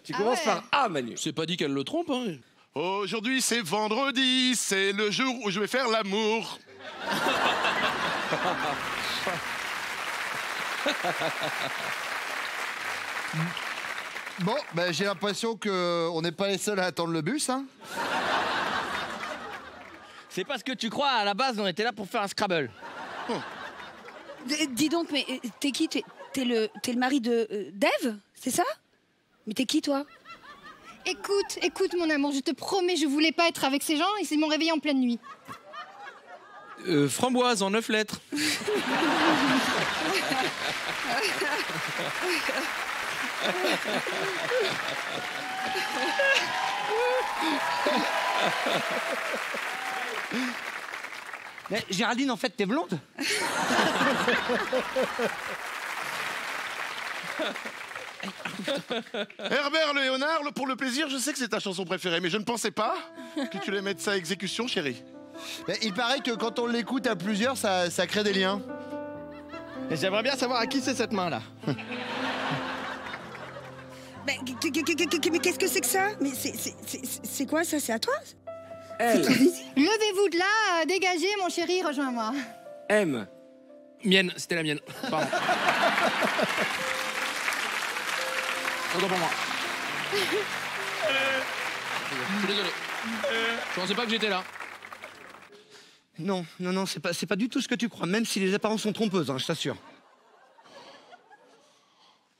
Tu commences par A, Manu. C'est pas dit qu'elle le trompe, hein. Aujourd'hui, c'est vendredi, c'est le jour où je vais faire l'amour. Bon, ben, j'ai l'impression qu'on n'est pas les seuls à attendre le bus. Hein. C'est parce que tu crois, à la base, on était là pour faire un Scrabble. Dis donc, mais t'es qui? T'es le mari de d'Ève, c'est ça? Mais t'es qui, toi? Écoute, mon amour, je te promets, je voulais pas être avec ces gens, ils m'ont réveillée en pleine nuit. Framboise en 9 lettres. Mais Géraldine, en fait, t'es blonde? Herbert Léonard, pour le plaisir, je sais que c'est ta chanson préférée, mais je ne pensais pas que tu allais mettre ça à exécution, chérie. Mais il paraît que quand on l'écoute à plusieurs, ça crée des liens. Et j'aimerais bien savoir à qui c'est cette main-là. Mais qu'est-ce que c'est que ça? Mais c'est quoi ça? C'est à toi? Levez-vous de là, dégagez, mon chéri, rejoins-moi. M. Mienne, c'était la mienne. Pardon. Autant pour moi. Je suis désolé. Je pensais pas que j'étais là. Non, c'est pas du tout ce que tu crois, même si les apparences sont trompeuses, hein, je t'assure.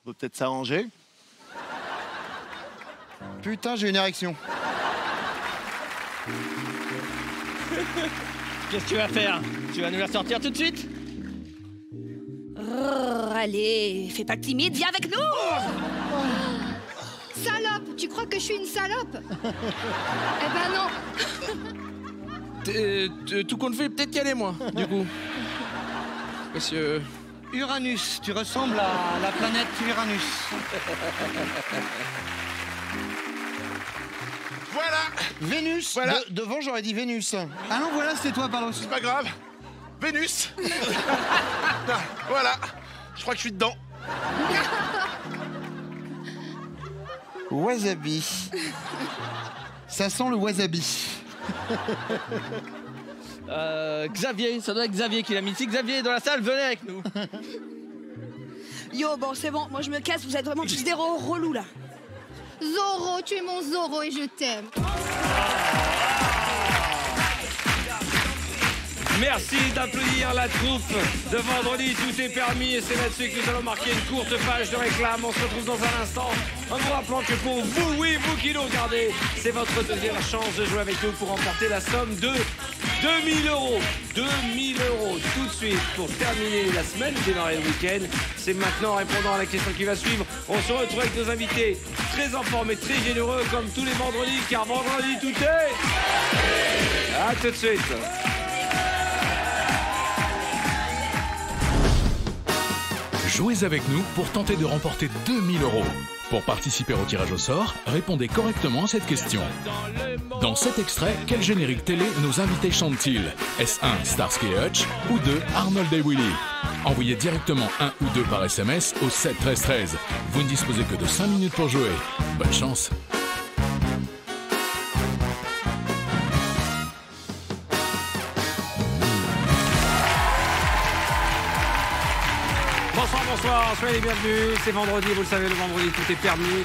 On peut peut-être s'arranger. Putain, j'ai une érection. Qu'est-ce que tu vas faire? Tu vas nous la sortir tout de suite? Allez, fais pas timide, viens avec nous! Salope, tu crois que je suis une salope? Eh ben non. Tout compte fait, peut-être qu'elle est moi, du coup. Parce que... Uranus, tu ressembles à la planète Uranus. Voilà. Vénus. Voilà. Devant, j'aurais dit Vénus. Ah non, voilà, c'était toi, pardon. C'est pas grave. Vénus. Voilà. Je crois que je suis dedans. Wasabi. Ça sent le wasabi. Xavier, ça doit être Xavier qui l'a mis. Si Xavier est dans la salle, venez avec nous. Yo, bon, c'est bon, moi je me casse, vous êtes vraiment tous des relous là. Zorro, tu es mon Zorro et je t'aime. Merci d'applaudir la troupe de vendredi, tout est permis et c'est là-dessus que nous allons marquer une courte page de réclame. On se retrouve dans un instant en vous rappelant que pour vous, oui, vous qui nous regardez, c'est votre deuxième chance de jouer avec nous pour remporter la somme de 2000 €. 2000 € tout de suite pour terminer la semaine, démarrer le week-end. C'est maintenant en répondant à la question qui va suivre. On se retrouve avec nos invités très en forme et très généreux comme tous les vendredis, car vendredi tout est... À tout de suite. Jouez avec nous pour tenter de remporter 2000 €. Pour participer au tirage au sort, répondez correctement à cette question. Dans cet extrait, quel générique télé nos invités chantent-ils? Est-ce 1 Starsky et Hutch ou 2 Arnold et Willy? Envoyez directement 1 ou 2 par SMS au 7 13 13. Vous ne disposez que de 5 minutes pour jouer. Bonne chance. Bonsoir, soyez les bienvenus. C'est vendredi, vous le savez, le vendredi, tout est permis.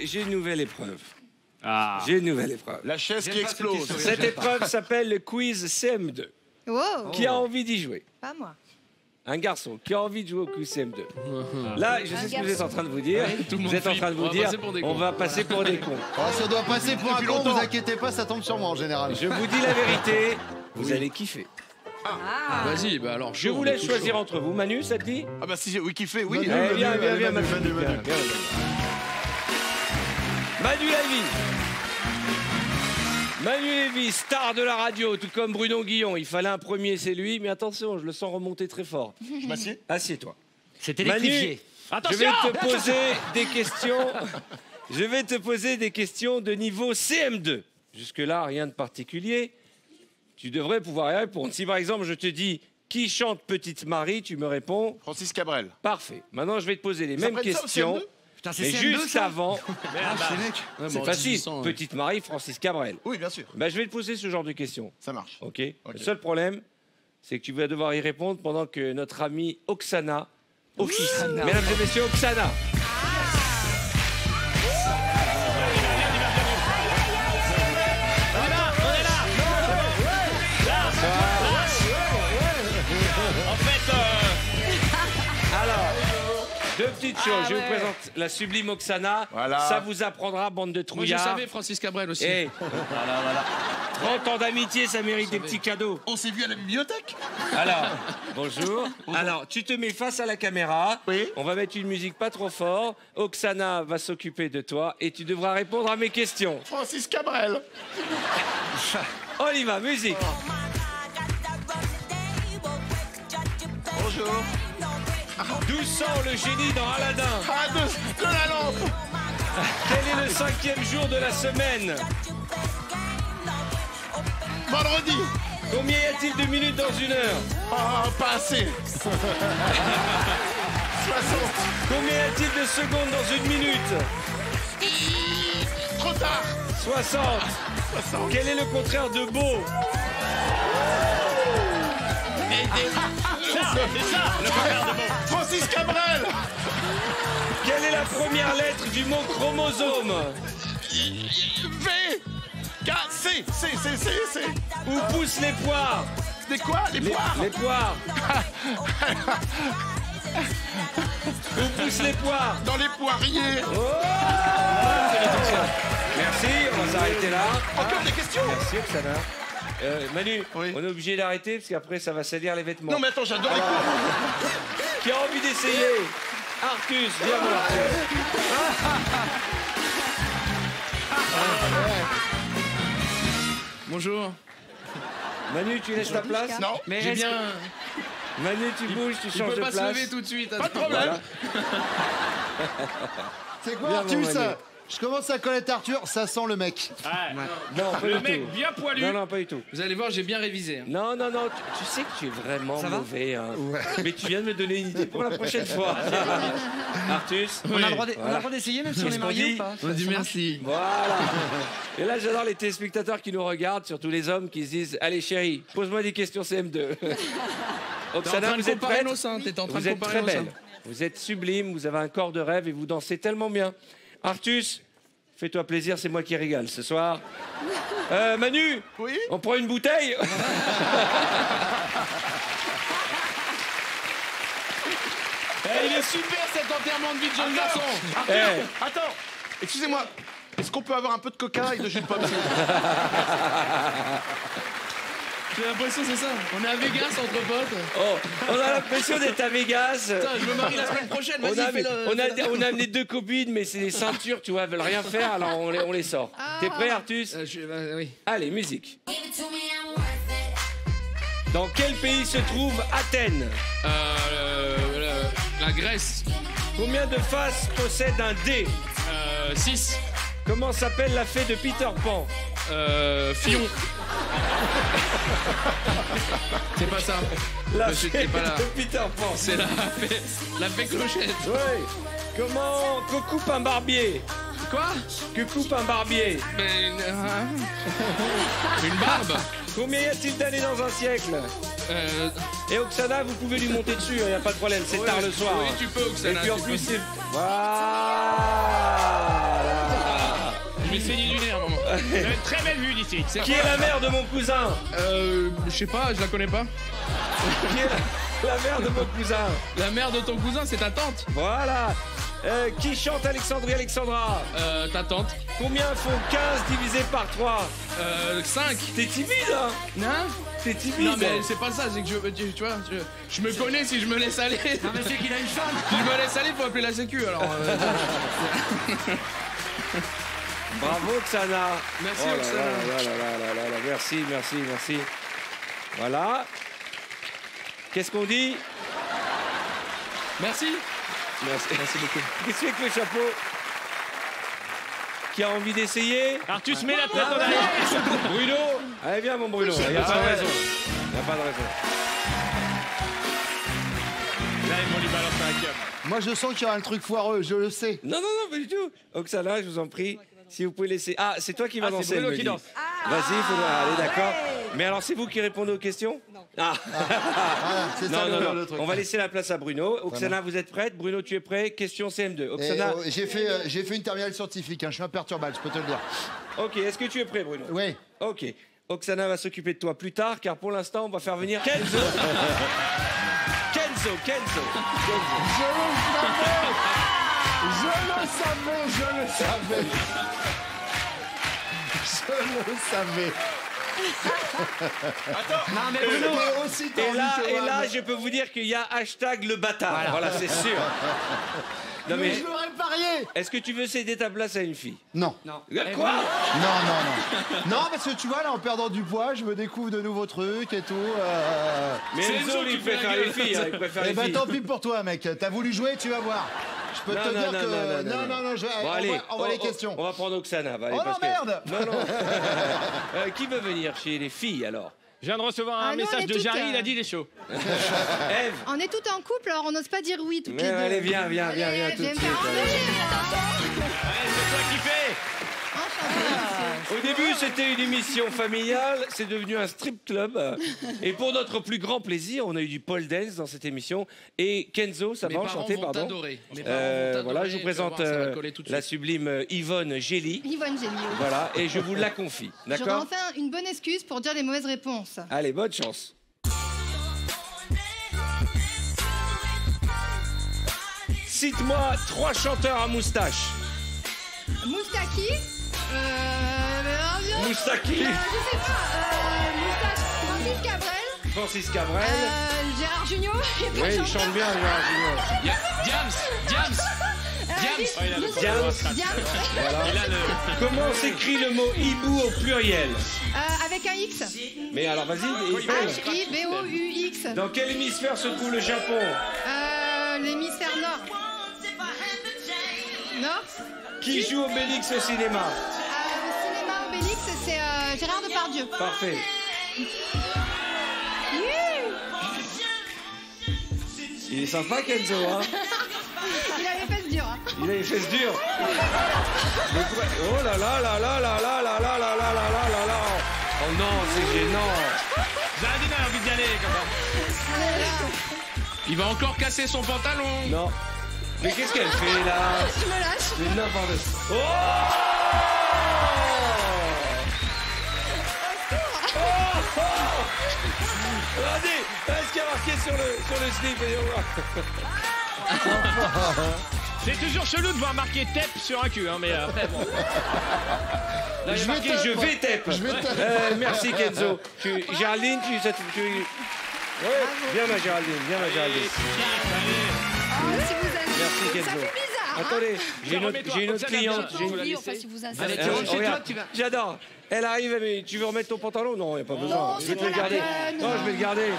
J'ai une nouvelle épreuve. J'ai une nouvelle épreuve. La chaise qui explose. Cette épreuve s'appelle le quiz CM2. Wow. Qui a envie d'y jouer? Pas moi. Un garçon qui a envie de jouer au quiz CM2. Là, je sais ce que vous êtes en train de vous dire. Vous êtes en train de vous dire, on va passer pour des cons. Oh, ça doit passer pour un con, vous inquiétez pas, ça tombe sur moi en général. Je vous dis la vérité, vous allez kiffer. Vas-y, bah alors. Je vous laisse choisir entre vous. Manu, ça te dit? Ah bah si, oui, qui fait, oui. Manu, viens, Manu. Manu Lévy. Manu Lévy, star de la radio, tout comme Bruno Guillon. Il fallait un premier, c'est lui, mais attention, je le sens remonter très fort. Je m'assieds. Assieds-toi. C'est électrifié. Manu, je vais te poser des questions. Je vais te poser des questions de niveau CM2. Jusque-là, rien de particulier. Tu devrais pouvoir y répondre. Si par exemple, je te dis qui chante Petite Marie, tu me réponds Francis Cabrel. Parfait. Maintenant, je vais te poser les mêmes questions. Putain, c'est Mais CM2, juste ça avant, c'est facile. 1800, Petite Marie, Francis Cabrel. Oui, bien sûr. Bah, je vais te poser ce genre de questions. Ça marche. Ok. Le seul problème, c'est que tu vas devoir y répondre pendant que notre amie Oksana officie. Mesdames et messieurs, Oksana. Deux petites choses. Je vous présente la sublime Oksana. Voilà. Ça vous apprendra, bande de Moi, je trouillards. savais Francis Cabrel aussi. Eh, 30 ans d'amitié, ça mérite des petits cadeaux. On s'est vu à la bibliothèque. Alors, bonjour. Alors, tu te mets face à la caméra. Oui. On va mettre une musique pas trop fort. Oksana va s'occuper de toi et tu devras répondre à mes questions. Francis Cabrel. On y va, musique. Bonjour. D'où sort le génie dans Aladdin? Ah, de la lampe. Quel est le 5e jour de la semaine? Vendredi. Combien y a-t-il de minutes dans une heure? Ah, pas assez. 60. Combien y a-t-il de secondes dans une minute? Trop tard. 60. Quel est le contraire de beau? Francis Cabrel. Quelle est la première lettre du mot chromosome? V. K. C. Où poussent les poires? Des quoi? Les poires. Les poires. Où poussent les poires? Dans les poiriers. Merci, on va s'arrêter là. Encore des questions? Merci, Oksana. Manu, on est obligé d'arrêter parce qu'après ça va salir les vêtements. Non mais attends, j'adore les cours. Qui a envie d'essayer? Artus, viens mon Artus. Bonjour. Manu, tu laisses ta place? Non. Mais J'ai bien. Manu, tu bouges, tu Il changes peut de pas place. se lever tout de suite. Pas de problème. C'est quoi, Bien, Artus? mon Manu. Je commence à connaître Arthur, ça sent le mec. Non, pas Le du mec tout. bien poilu. Non, pas du tout. Vous allez voir, j'ai bien révisé. hein. Non, tu sais que tu es vraiment Ça va mauvais. Hein. Mais tu viens de me donner une idée pour la prochaine fois. Artus, On a le droit d'essayer même si on Qu'est-ce est qu'on marié dit ou pas? On dit merci. voilà. Et là, j'adore les téléspectateurs qui nous regardent, surtout les hommes qui se disent « Allez chérie, pose-moi des questions CM2. » T'es en Oksana, train de vous êtes comparer prête? nos seins. T'es en train Vous de êtes comparer très nos belle. seins. Vous êtes sublime, vous avez un corps de rêve et vous dansez tellement bien. Artus, fais-toi plaisir, c'est moi qui régale ce soir. Manu, Oui. on prend une bouteille? Eh, il est super cet enterrement de vie de jeune garçon. Eh, Attends. Excusez-moi. Est-ce qu'on peut avoir un peu de coca et de jus de pomme? J'ai l'impression c'est ça. On est à Vegas entre potes. oh, on a l'impression d'être à Vegas. Putain, je me marie la semaine prochaine. On Vas-y, a, fais-le. on a amené 2 copines, mais c'est des ceintures, tu vois, elles veulent rien faire, alors on les sort. T'es prêt, Artus? Oui. Allez, musique. Dans quel pays se trouve Athènes? La Grèce. Combien de faces possède un dé? 6. Comment s'appelle la fée de Peter Pan? Fillon. C'est pas ça. La Monsieur, fée t'es pas là. de Peter Pan. C'est la fée clochette. Ouais. Comment que coupe un barbier? Quoi? Que coupe un barbier? Une barbe. Combien y a-t-il d'années dans un siècle? Et Oksana, vous pouvez lui monter dessus, il n'y a pas de problème, c'est Ouais, tard le soir. oui, tu peux, Oksana, Et puis en tu plus, peux. c'est... Voilà. Je vais saigner du nez à un moment. Une très belle vue d'ici. Qui est la mère de mon cousin? Je sais pas, je la connais pas. Qui est la mère de mon cousin? La mère de ton cousin, c'est ta tante. Voilà. Qui chante Alexandrie Alexandra? Ta tante. Combien font 15 divisé par 3? 5. T'es timide, hein? Non. T'es timide. Non, mais c'est pas ça, c'est que tu vois, je me connais si je me laisse aller. Non, mais c'est qu'il a une femme. Si je me laisse aller, faut appeler la sécu, alors. Bravo, Oksana. Merci, Oh là Oksana. là. Merci, merci, merci. Voilà. Qu'est-ce qu'on dit? Merci. Merci beaucoup. Qu'est-ce que c'est que le chapeau? Qui a envie d'essayer? Artus, mets la tête en arrière. Bruno. Allez, viens, mon Bruno. Il n'y a pas de raison. Il n'y a pas de raison. Là, ils vont lui balancer un câble. Moi, je sens qu'il y aura un truc foireux, je le sais. Non, pas du tout. Oksana, je vous en prie, si vous pouvez laisser... Ah, c'est toi qui vas danser, c'est Bruno elle me qui dit. danse. Vas-y, il faudra... Allez, d'accord. Mais alors, c'est vous qui répondez aux questions? Non. Ah. Voilà, c'est ça le truc. On va laisser la place à Bruno. Oksana, vous êtes prête? Bruno, tu es prêt? Question CM2. Oksana... J'ai fait une terminale scientifique, hein, je suis imperturbable, je peux te le dire. Ok, est-ce que tu es prêt, Bruno? Oui. Ok. Oksana va s'occuper de toi plus tard, car pour l'instant, on va faire venir Kenzo. Kenzo. Je le savais. Attends. Non, mais Bruno. Et là, je peux vous dire qu'il y a hashtag le bâtard. Voilà, c'est sûr. Non, mais je l'aurais parié. Est-ce que tu veux céder ta place à une fille? Non. Quoi? Non, parce que tu vois, là, en perdant du poids, je me découvre de nouveaux trucs et tout. Mais Enzo, il préfère les filles. Il préfère les filles. Tant pis pour toi, mec. T'as voulu jouer, tu vas voir. Je peux te dire que... Non, Bon, allez, on va les questions. On va prendre Oksana. Oh non, merde. Non. Qui veut venir chez les filles, alors? Je viens de recevoir un message de Jarry, il a dit il est chaud. Eve. On est tout en couple, alors on n'ose pas dire oui toutes les deux. Allez, viens tout de suite. Je vais me faire engueuler, attention. Allez, c'est toi qui fais. Au début, c'était une émission familiale, c'est devenu un strip club. Et pour notre plus grand plaisir, on a eu du pole dance dans cette émission. Et Kenzo, ça va enchanter, pardon. T'adorer. Voilà, je vous présente la sublime Yvonne Gély. Yvonne Gély, oui. Voilà, et je vous la confie, J'aurai d'accord? enfin une bonne excuse pour dire les mauvaises réponses. Allez, bonne chance. Cite-moi 3 chanteurs à moustache. Moustaki Moustaki. Je sais pas. Moustache. Francis Cabrel. Gérard Jugnot. Oui, il chante bien, Gérard Jugnot. Diams. Voilà. Comment s'écrit le mot hibou au pluriel? Avec un X. Mais alors, vas-y. H-I-B-O-U-X. Dans quel hémisphère se trouve le Japon? L'hémisphère nord. Nord. Qui joue Obélix au cinéma? Au cinéma Obélix, c'est Gérard Depardieu. Parfait. Il est sympa, Kenzo, hein? Il a les fesses dures. Hein. Il a les fesses dures. Oh là là là là là là là là là là là là. Oh non, c'est gênant. Géraldine a envie d'y aller, quand même. Il va encore casser son pantalon. Non. Mais qu'est-ce qu'elle fait, là? Tu me lâches. C'est n'importe quoi. Regardez, est-ce qu'il y a marqué sur le slip? C'est toujours chelou de voir marquer TEP sur un cul, hein, mais après, bon. Là, j'ai marqué je vais TEP. Merci, Kenzo. Géraldine, tu... Ouais, viens, ma Géraldine, Si vous avez... Merci, Kenzo. Ça fait bizarre. Attendez, j'ai une autre cliente. J'adore. Elle arrive, mais tu veux remettre ton pantalon? Non, il n'y a pas besoin. Je vais te le garder. Non, je vais le garder.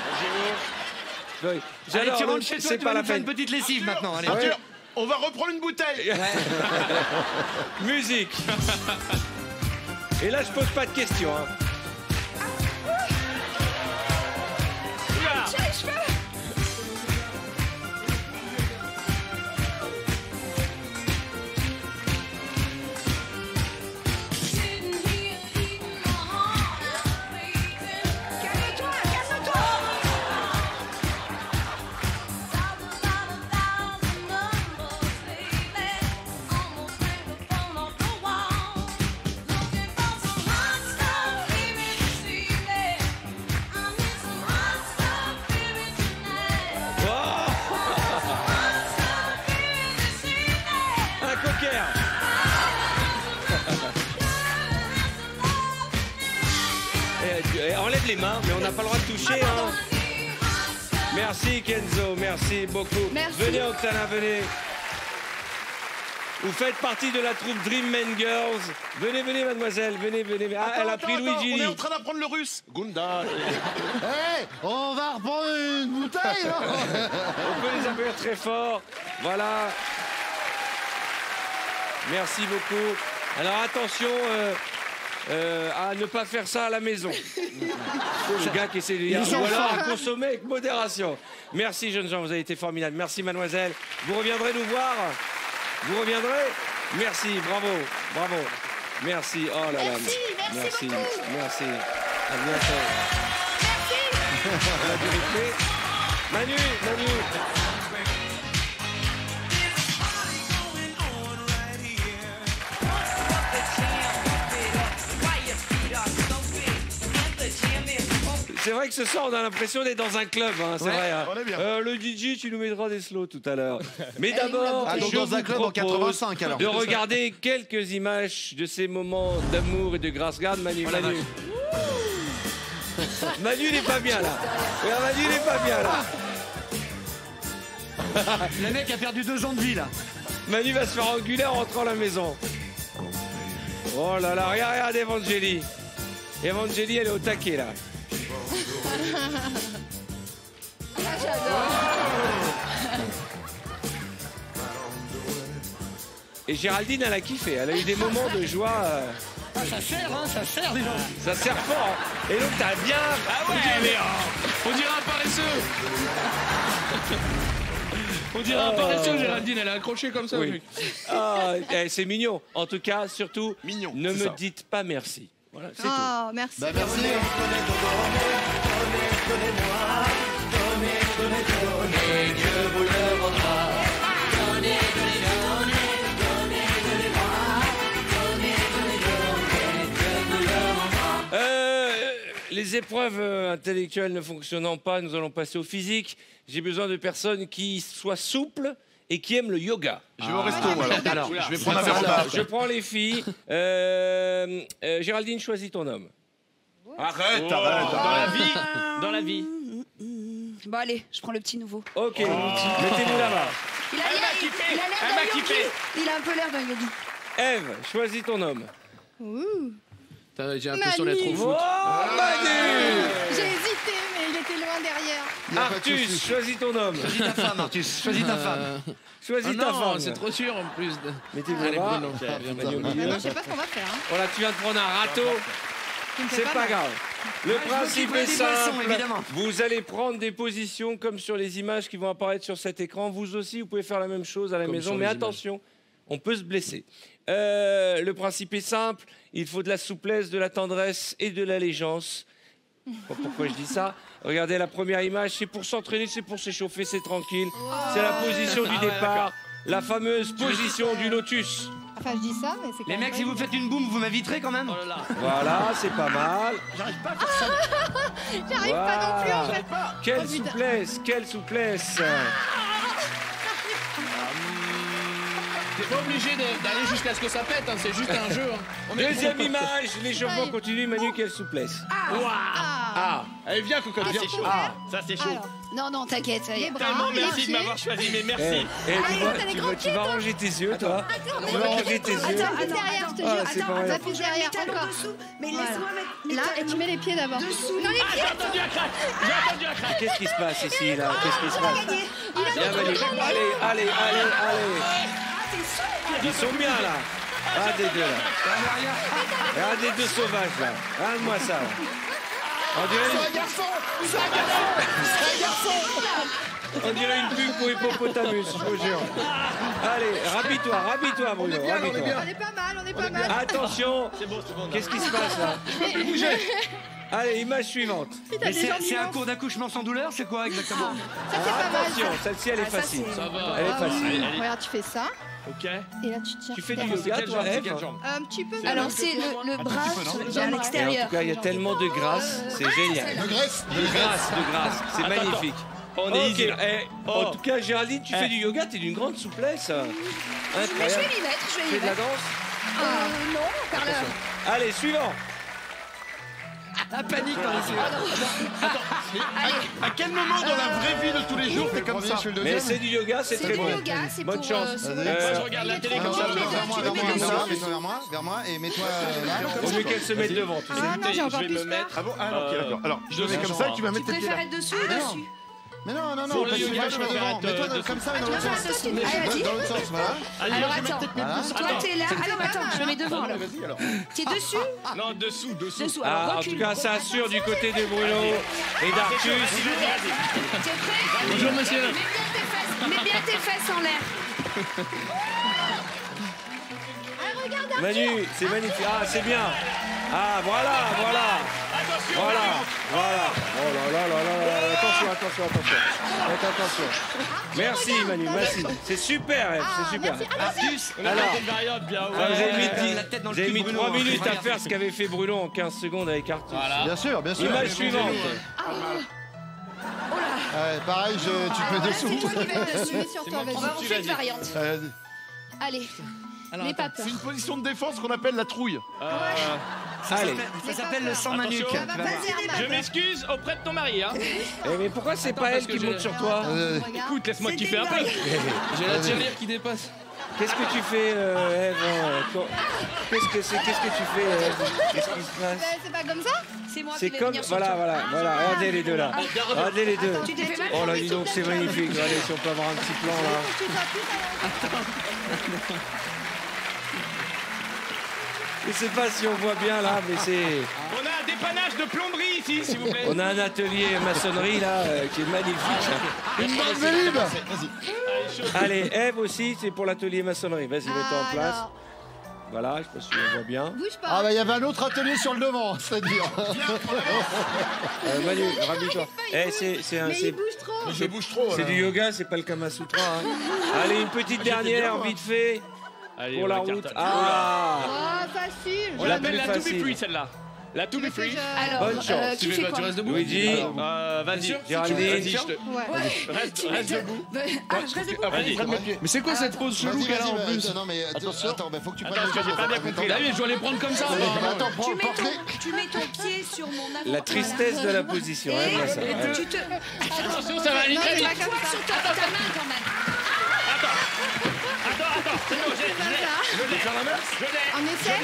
Allez, tu rentres chez toi, tu vas nous faire une petite lessive maintenant. Allez. Arthur, on va reprendre une bouteille. Musique. Et là, je pose pas de questions. Hein. J'ai les cheveux. lève les mains, mais on n'a pas le droit de toucher. Hein. Merci Kenzo, merci beaucoup. Merci. Venez Oksana, venez. Vous faites partie de la troupe Dream Men Girls. Venez, venez mademoiselle, venez, venez. Ah, elle a pris Luigi. On est en train d'apprendre le russe. Gunda. Hey, on va reprendre une bouteille, là. On peut les appeler très fort. Voilà. Merci beaucoup. Alors attention à ne pas faire ça à la maison. Le gars qui essaie de dire. Ou alors à consommer avec modération. Merci jeunes gens, vous avez été formidables. Merci mademoiselle. Vous reviendrez nous voir. Vous reviendrez. Merci, bravo, bravo. Merci, oh là là. Merci beaucoup. Merci. À bientôt. Merci. On a du rythme. Manu. C'est vrai que ce soir, on a l'impression d'être dans un club, hein, c'est vrai. Hein. on est bien. Le DJ, tu nous mettras des slows tout à l'heure. Mais d'abord, Ah, donc je dans un vous club en propose 85, alors. de regarder quelques images de ces moments d'amour et de grâce. Regarde Manu, Manu. Manu n'est pas bien là. Regarde, Manu n'est pas bien là. Le mec a perdu 2 ans de vie là. Manu va se faire engueuler en rentrant à la maison. Oh là là, regarde Evangélie. Evangélie, elle est au taquet là. Et Géraldine, elle a kiffé. Elle a eu des moments de joie. Ah, ça sert, hein, ça sert déjà. Ça sert fort. Hein. Et donc, t'as bien. Ah ouais, mais on dirait un paresseux. On dirait un paresseux, Géraldine, elle est accrochée comme ça. Oui. Ah, c'est mignon. En tout cas, surtout, mignon, ne me ça. dites pas merci. Voilà, c'est tout. Oh, merci. Bah, merci. Les épreuves intellectuelles ne fonctionnant pas, nous allons passer au physique. J'ai besoin de personnes qui soient souples et qui aiment le yoga. Je vais au resto, alors. Oula, Je vais prendre un verre d'eau. Je prends les filles. Géraldine, choisis ton homme. Arrête. Dans la vie. Bon allez, je prends le petit nouveau. Ok, mettez-vous là-bas. Il a Elle m'a l'air kiffé, il a l'air elle d'un m'a yogi. kiffé. Il a un peu l'air d'un yogi. Ève, choisis ton homme. Ouh. J'ai l'impression d'être au Oh, foot. Manu. J'ai hésité, mais il était loin derrière. Artus, choisis ton homme. Choisis ta femme, Artus. Choisis ta femme. Choisis ta Non, femme. c'est trop sûr en plus. Mettez-vous Allez, là. Bruno. Manu au milieu. Je sais pas ce qu'on va faire. Hein. Voilà, tu viens de prendre un râteau. Tu me fais C'est pas mal. grave. Le principe est des boissons, simple. évidemment. Vous allez prendre des positions comme sur les images qui vont apparaître sur cet écran. Vous aussi, vous pouvez faire la même chose à la Comme maison, sur mais les attention, on peut se blesser. Le principe est simple. Il faut de la souplesse, de la tendresse et de l'allégeance. Pourquoi je dis ça? Regardez la première image. C'est pour s'entraîner, c'est pour s'échauffer, c'est tranquille. C'est la position du départ. La fameuse position du lotus. Enfin, je dis ça, mais c'est quand Les même mecs, si vous faites une boum, vous m'inviterez quand même. Voilà, c'est pas mal. J'arrive pas à faire ça. J'arrive pas non plus en fait. Quelle Oh, putain. souplesse, quelle souplesse. T'es pas obligé d'aller jusqu'à ce que ça pète, hein, c'est juste un jeu. Hein. Deuxième image, l'échauffement continue. Manu, quelle souplesse. Ah. Allez, viens, cocotte, viens. Ça, c'est chaud. Alors, Non, non, t'inquiète, ça y est. les bras, Tellement les merci de pieds. m'avoir choisi, mais Eh, merci. tu vas ranger tes yeux, toi. Tu vas ranger tes yeux. Attends, appuie derrière, je te Ah, jure. c'est pas vrai. Appuie derrière, encore. Mais Voilà. laisse-moi mettre. Là, et tu mets les pieds d'abord. Dessous. Non, les pieds. J'ai entendu un crack. J'ai entendu un crack. Qu'est-ce qui se passe ici, là? Qu'est-ce qui se passe? Viens, Manu. Allez. Ils sont bien, là. Ah, des deux, là. Ah, des deux sauvages, là. Regarde-moi ça. Là. On dirait une pub pour hippopotamus, je vous jure. Allez, rhabille-toi, Bruno. Rhabille-toi. On est pas mal, on est pas mal. Attention. C'est bon. Qu'est-ce qui se passe, là? Allez, image suivante. Putain, Mais des jambes c'est un immenses. cours d'accouchement sans douleur, c'est quoi exactement? Ça, c'est pas mal. Attention, celle-ci, elle est facile. Ça va. Elle est Ah oui. facile. Regarde, tu fais ça. Ok. Et là, tu tiens. Tu fais du derrière. yoga, toi, Ève? Un petit peu. Alors c'est le bras Et à en l'extérieur. tout cas, il y a tellement de grâce, c'est génial. De graisse. De grâce, c'est Attends, magnifique. On est easy, là. En tout cas, Géraldine, tu fais du yoga, t'es d'une grande souplesse. Mais je vais Incroyable. m'y mettre, je vais Tu y fais de la mettre. danse? Non, par là. Allez, suivant. La panique dans les yeux. À quel moment dans la vraie vie de tous les jours t'es comme ça? Mais c'est du yoga, c'est très bon. Bonne chance. Moi, je regarde la télé comme ça. Vers moi, et mets-toi là. Au lieu qu'elle se mette devant. Tu sais. Ah non, j'ai encore Je vais plus me mettre. Ah bon? Ah ok, d'accord. Alors, je le mets comme ça et tu vas mettre tes pieds là. Préfère être dessus ou dessus? Mais non, Pour le parce que yoga, moi, je je préfère devant. être Mets-toi dessous. comme ça, mais dans l'autre sens. Vas-y. Dans l'autre sens, voilà. Allez, Alors je vais mettre attends. tes pieds plus. Toi t'es là. Alors attends, je me mets devant alors. Vas-y alors. T'es dessus? Non, dessous. Dessous. Ah, Alors en recule. tout cas, ça assure du côté de Bruno et d'Artus. T'es prêt? Bonjour, monsieur. Mets bien tes fesses en l'air. Manu, c'est magnifique. Ah, c'est bien. Ah, voilà. Voilà. Oh là là là là. Attention. Faites attention. Merci Manu, merci. C'est super, Ève, c'est super. Artus, On a Alors, une variante bien. vous avez la tête dans le mis, cul de Bruno, 3 hein. minutes à Regarde. faire ce qu'avait fait Bruno en 15 secondes avec Artus. Bien sûr. Image suivante. Pareil, tu te mets C'est dessous. toi qui vas être dessus sur toi, On va vas-y. en faire une variante. Allez, n'aie pas peur. C'est une position de défense qu'on appelle la trouille. Allez. Ça s'appelle le sang manuque. Attention. Tu vas voir. Vas-y, Je m'excuse auprès de ton mari. Hein. Eh, mais pourquoi c'est pas elle qui monte sur toi? Écoute, laisse-moi kiffer un peu. J'ai la tirelire qui dépasse. Qu'est-ce que tu fais, Ève? Qu'est-ce que tu fais, Ève? Qu'est-ce qui se passe? C'est pas comme ça? C'est moi qui C'est vais comme... venir sur Voilà, toi. regardez les deux là. Regardez les deux. Tu t'es fait mal? Oh là, dis donc, c'est magnifique. Regardez si on peut avoir un petit plan là. Je sais pas si on voit bien là, mais c'est... On a un dépannage de plomberie ici, s'il vous plaît. On a un atelier maçonnerie là qui est magnifique. Une bande Vélib. Allez, Ève aussi, c'est pour l'atelier maçonnerie. Vas-y, mets-toi en place. Alors, Voilà, je sais pas si on voit bien. bouge pas. Ah bah il y avait un autre atelier sur le devant, c'est-à-dire. Manu, rhabille-toi. C'est un... Mais il bouge trop. Je bouge trop. C'est du yoga, c'est pas le Kama Sutra. Hein. Allez, une petite dernière, vite fait, Allez, pour on la écarte. route. Ah, Oh, facile. On l'appelle la plus To Be facile. Free, celle-là. La To Be Free. Alors, Bonne chance. qui fait quoi? Tu restes debout? Luigi, Vas-y. Géraldine. Vas-y, je te... Ouais. Reste debout. Ah, je reste debout. Vas-y. Prends mes pieds. Mais c'est quoi cette pose chelou Vas-y, qu'elle a en vas-y, plus? non mais Attention. attends, faut que tu Attends, prennes parce que j'ai pas bien compris. Ah oui, je dois les prendre comme ça. Attends, Tu mets ton pied sur mon avant. La tristesse de la position. Hein, Et moi, ça. Ouais. tu te... Attention, ça va aller très vite. Toi sur ta main quand même. Attends, c'est bon, je l'ai. On essaie.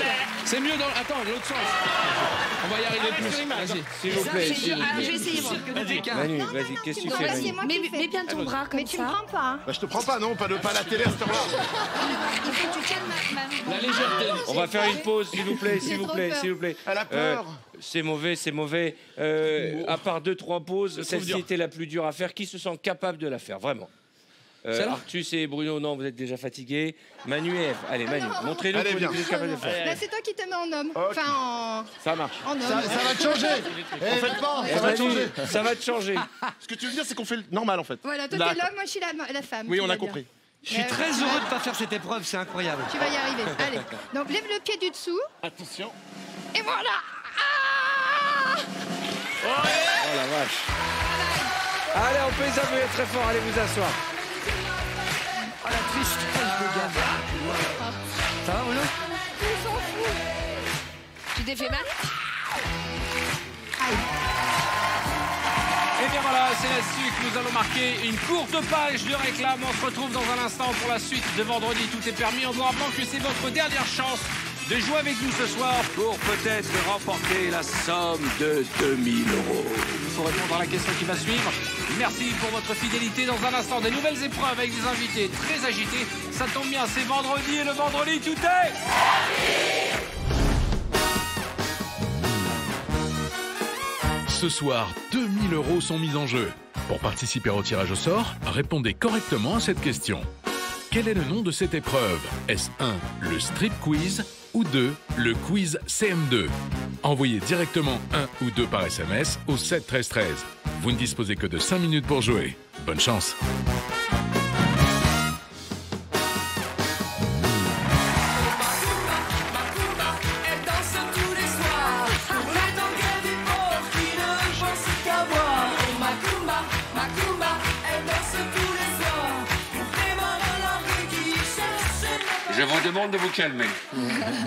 C'est mieux dans. Attends, l'autre sens. On va y arriver plus. Vas-y. S'il vous plaît. C'est dur. Ah, je vais essayer moi. Manu, vas-y, qu'est-ce que tu Non, fais, là, c'est Manu? moi qui Mets fais. bien ton bras comme Mais tu me ça. prends pas. Hein. Bah je te prends pas, non, pas la télé à cette heure-là. Il faut que tu tiennes ma... La légèreté. On va faire une pause, s'il vous plaît, s'il vous trop plaît, peur. s'il vous plaît. Elle a peur. C'est mauvais, c'est mauvais. À part 2-3 pauses, celle-ci dur. était la plus dure à faire. Qui se sent capable de la faire, vraiment? Celle-là Artus et Bruno, non, vous êtes déjà fatigués. Manu et Ève, allez, Manu, montrez-nous Allez, que viens. vous êtes capable de le faire. Là, c'est toi qui te mets en homme. Ok. Enfin, Ça marche. en homme. Ça va te changer. Eh, faites pas, Eh, ça va te Manu, changer. ça va te changer. Ce que tu veux dire, c'est qu'on fait le normal en fait. Voilà, toi, D'accord. t'es l'homme, moi, je suis la femme. Oui, tu on vas a bien. compris. Je suis très heureux de pas faire cette épreuve, c'est incroyable. Tu vas y arriver. Allez. Donc, lève le pied du dessous. Attention. Et voilà. Ah Oh la vache. Allez, on peut les appeler très fort, allez vous asseoir. Oh la tristesse de gars. Ça va, Bruno? Ils s'en foutent. Tu t'es fait mal? Et bien voilà, c'est là-dessus que nous allons marquer une courte page de réclame. On se retrouve dans un instant pour la suite de Vendredi Tout est permis. En vous rappelant que c'est votre dernière chance de jouer avec nous ce soir pour peut-être remporter la somme de 2000 €. Il faut répondre à la question qui va suivre. Merci pour votre fidélité. Dans un instant, des nouvelles épreuves avec des invités très agités. Ça tombe bien, c'est vendredi et le vendredi tout est... Ce soir, 2000 € sont mis en jeu. Pour participer au tirage au sort, répondez correctement à cette question. Quel est le nom de cette épreuve? Est-ce 1, le strip quiz ou 2, le quiz CM2? Envoyez directement 1 ou 2 par SMS au 7 13 13. Vous ne disposez que de 5 minutes pour jouer. Bonne chance. Je Je vous demande de vous calmer.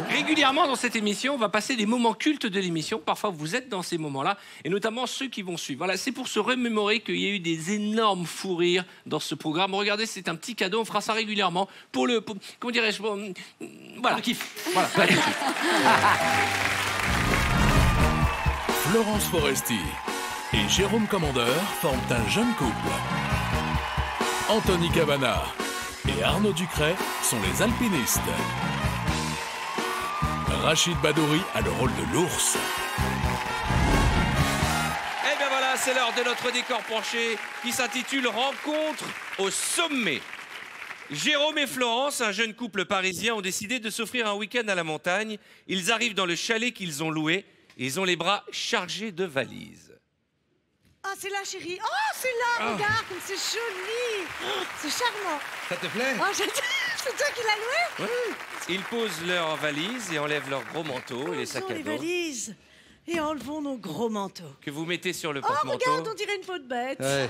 Régulièrement dans cette émission, on va passer des moments cultes de l'émission. Parfois, vous êtes dans ces moments-là, et notamment ceux qui vont suivre. Voilà, c'est pour se remémorer qu'il y a eu des énormes fous rires dans ce programme. Regardez, c'est un petit cadeau. On fera ça régulièrement pour le... comment dirais-je, voilà. Kiff. Voilà, pas de kiff. Florence Foresti et Jérôme Commandeur forment un jeune couple. Anthony Cavana et Arnaud Ducret sont les alpinistes. Rachid Badouri a le rôle de l'ours. Eh bien voilà, c'est l'heure de notre décor penché qui s'intitule Rencontre au sommet. Jérôme et Florence, un jeune couple parisien, ont décidé de s'offrir un week-end à la montagne. Ils arrivent dans le chalet qu'ils ont loué. Ils ont les bras chargés de valises. Ah, c'est là, chérie. Oh, c'est là, regarde, comme c'est joli. Oh, c'est charmant. Ça te plaît? Oh, c'est toi qui l'as loué? Oui. Ils posent leurs valises et enlèvent leurs gros manteaux et les sacs à les dos. valises et enlevons nos gros manteaux. Que vous mettez sur le Oh, porte-manteau. regarde, on dirait une peau de bête. Ouais.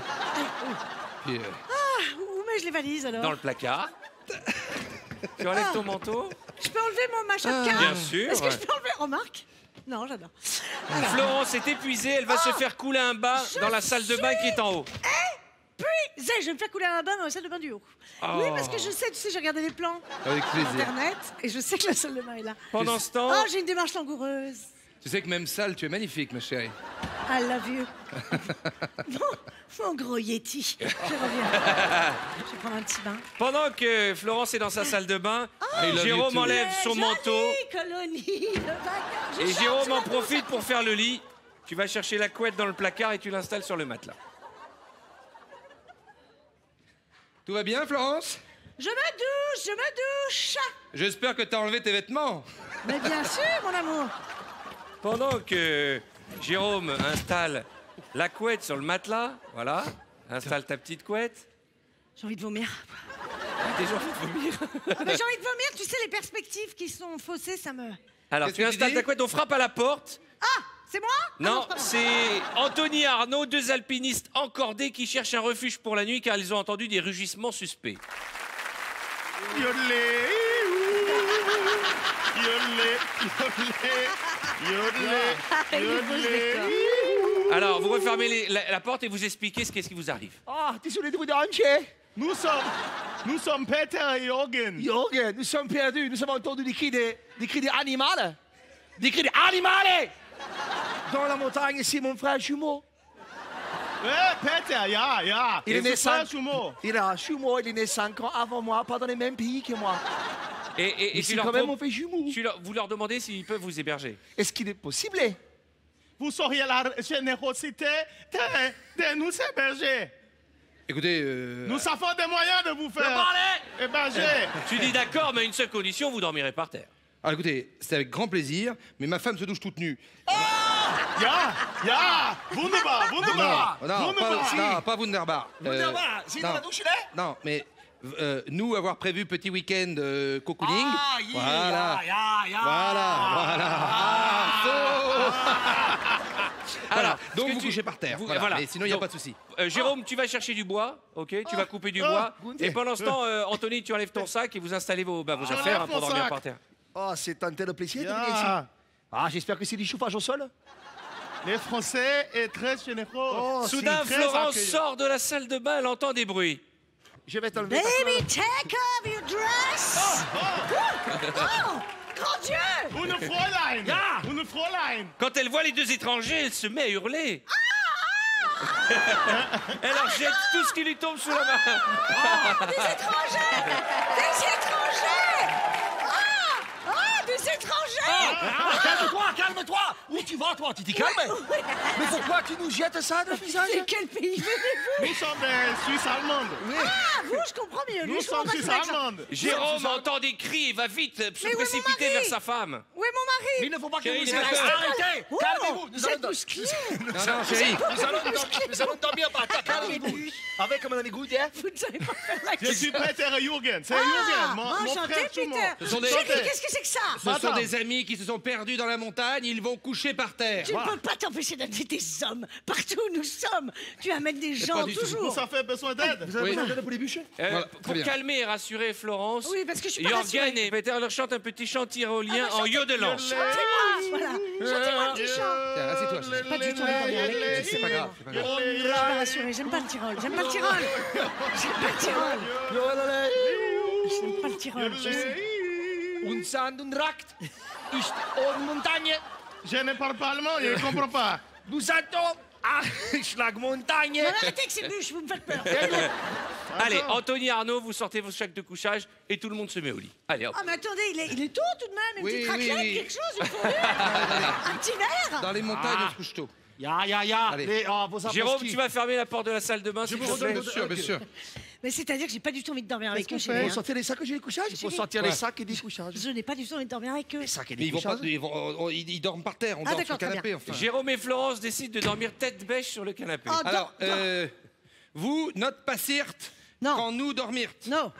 Allez, ah, où mets-je les valises, alors? Dans le placard. Tu enlèves ton manteau? Je peux enlever mon machin de Bien sûr. Est-ce que je peux enlever... Remarque. Non, j'adore. Florence est épuisée, elle va se faire couler un bain dans la salle de bain qui est en haut. Puis, je vais me faire couler un bain dans la salle de bain du haut. Oh. Oui, parce que je sais, tu sais, j'ai regardé les plans Avec plaisir. Internet et je sais que la salle de bain est là. Pendant ce temps... Oh, j'ai une démarche langoureuse. Tu sais que même sale, tu es magnifique, ma chérie. I love you. Mon gros Yeti. Je reviens. Je vais prendre un petit bain. Pendant que Florence est dans sa salle de bain, Jérôme enlève son manteau. Colonie, le bac. Et Jérôme en profite pour faire le lit. Tu vas chercher la couette dans le placard et tu l'installes sur le matelas. Tout va bien, Florence? Je me douche. J'espère que t'as enlevé tes vêtements. Mais bien sûr, mon amour. Pendant que Jérôme installe la couette sur le matelas, voilà, installe ta petite couette. J'ai envie de vomir. Déjà envie de vomir. Mais j'ai envie de vomir, tu sais, les perspectives qui sont faussées, ça me... Alors tu installes ta couette, on frappe à la porte. Ah, c'est moi? Non, c'est Anthony et Arnaud, deux alpinistes encordés qui cherchent un refuge pour la nuit car ils ont entendu des rugissements suspects. Yodelé, Alors, vous refermez la porte et vous expliquez ce qui vous arrive. Ah, désolé de vous déranger. Nous sommes Peter et Jorgen. Jorgen, nous sommes perdus. Nous avons entendu des cris d'animaux. Des cris d'animaux dans la montagne, c'est mon frère jumeau. Peter, ya. Il est né 5 jumeau. Il a un jumeau, il est né 5 ans avant moi, pas dans les mêmes pays que moi. Et c'est quand même on fait jumeau. Vous leur demandez s'ils peuvent vous héberger. Est-ce qu'il est possible? Vous sauriez la générosité de nous héberger. Écoutez, nous avons des moyens de vous faire héberger. Tu dis d'accord, mais à une seule condition, vous dormirez par terre. Alors écoutez, c'est avec grand plaisir, mais ma femme se douche toute nue. Ja, wunderbar. Non, pas Wunderbar. Wunderbar, c'est dans la douche là? Non, mais nous avoir prévu petit week-end cocooning. Voilà. Voilà, donc vous couchez par terre. Voilà. Mais sinon, il n'y a pas de souci. Jérôme, tu vas chercher du bois, ok? Tu vas couper du bois. Et pendant ce temps, Anthony, tu enlèves ton sac et vous installez vos affaires pour dormir par terre. Oh, c'est un tel plaisir de venir ici. Ah, j'espère que c'est du chauffage au sol. Les Français est très généreux. Oh, soudain, Florence sort de la salle de bain, elle entend des bruits. Je vais t'enlever. Baby, take off your dress. Oh, grand Dieu! Une Fräulein. Quand elle voit les deux étrangers, elle se met à hurler. Elle leur jette tout ce qui lui tombe sous la main. Des étrangers! Des étrangers! Des étrangers! Calme-toi! Où tu vas, toi? Tu t'es calme? Mais pourquoi tu nous jettes ça dans le visage? De quel pays venez-vous? Nous sommes des Suisses allemandes. Ah, vous, je comprends mieux. Nous sommes Suisses allemandes. Jérôme entend des cris et va vite se précipiter vers sa femme. Où est mon mari? Mais il ne faut pas que vous arrêtez! Calmez-vous! Nous allons bousculés. Non, chérie. Nous allons dormir par terre. Calmez-vous! Avec mon ami Goudé. Vous ne savez pas faire la Je suis Peter et Jürgen. C'est Jürgen, mon frère jumeau. Chérie, qu'est-ce que c'est que ça? Ce sont des amis qui se se sont perdus dans la montagne, ils vont coucher par terre. Tu ne peux pas t'empêcher d'amener des hommes. Partout où nous sommes, tu amènes des gens toujours. Ça fait besoin d'aide. Vous avez besoin d'aide pour les bûchers? Voilà, Pour bien. calmer et rassurer Florence, Oui, parce que je suis pas Jorgen rassurée. et Peter leur chantent un petit chant tyrolien en yodelant. Chantez-moi, voilà. Chantez-moi un petit chant. Tiens, assieds-toi. J'ai pas du tout envie de dormir avec eux. C'est pas grave, c'est pas grave. Je suis pas rassurée. J'aime pas le Tyrol. J'aime pas le Tyrol. J'aime pas le Tyrol. J'aime pas le Tyrol. Je sais. Un sand und rakt ist en montagne. Je ne parle pas allemand, je ne comprends pas. Du sento Schlagmontagne. Non, arrêtez avec ces bûches, vous me faites peur. Allez, Anthony, Arnaud, vous sortez vos sacs de couchage et tout le monde se met au lit. Allez, hop. Ah, mais attendez, il est tôt tout de même. Une Oui, petite oui, raclette, oui. quelque chose, une fondue. Un petit verre. Dans les montagnes, on se couche tôt. Ja. Allez. Les, vos Jérôme, apostrophes. tu vas fermer la porte de la salle de bain, s'il te plaît. Bien sûr, bien sûr. Mais c'est-à-dire que j'ai pas du tout envie de dormir avec eux. Il chérie, faut hein. sortir les sacs et des couchages. Il faut sortir les sacs et des couchages. Je n'ai pas du tout envie de dormir avec eux. Les sacs et Mais des ils vont pas, couchages. ils dorment par terre, on Ah, dort sur d'accord, le très canapé, enfin. Jérôme et Florence décident de dormir tête bêche sur le canapé. Oh, Alors, dors. vous, not passirt, Non. quand nous dormirt. Non.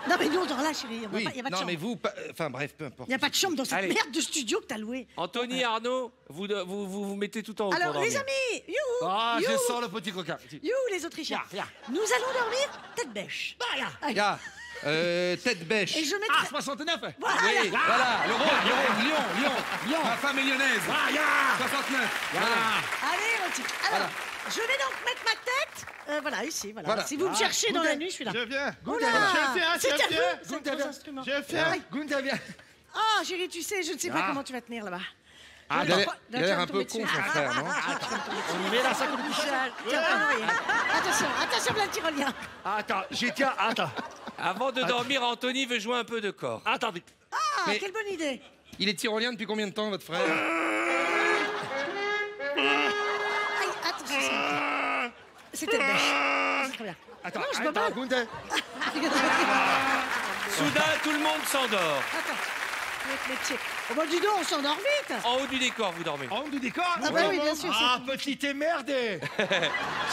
Non, mais nous, on dort là, chérie. Il Oui, n'y a pas de non, chambre. mais vous, enfin bref, peu importe. Il n'y a pas de chambre dans cette Allez. merde de studio que t'as loué. Anthony, Arnaud, vous mettez tout en haut Alors, pour les dormir. amis, you, Ah, you, je sors le petit coquin. you, les Autrichiens. Ya. Nous allons dormir tête bêche. Voilà. Ya, tête bêche. Et je Ah, mettrai... 69. Voilà. Oui, voilà, le Rhône, Lyon. Ma femme est lyonnaise. Ah, ya. 69. Voilà. Allez, mon petit. Alors, je vais donc mettre ma tête... voilà, ici, voilà. Voilà. Si vous me cherchez dans la nuit, je suis là. Je viens. Oh là, Je viens, c'est à je vous, viens. c'est vos instruments. Je viens. Gunther, viens. Ah, chérie, tu sais, je ne sais pas comment tu vas tenir là-bas. Ah, il a l'air un peu con, con, son frère, non? On met la sac de couchage. Attention, attention, le tyrolien. Attends, j'y tiens, attends. Avant de dormir, Anthony veut jouer un peu de corps. Attendez. Ah, Mais- quelle bonne idée. Il est tyrolien depuis combien de temps, votre frère? Aïe, attention, c'était le bêche. C'est très bien. Attends, Non, je peux pas. Gunther. Soudain, tout le monde s'endort. Attends, notre métier. Oh, bah, dis donc, on s'endort vite. En haut du décor, vous dormez. En haut du décor. Ah, bah oui, bien sûr. Ah, petite émerdée.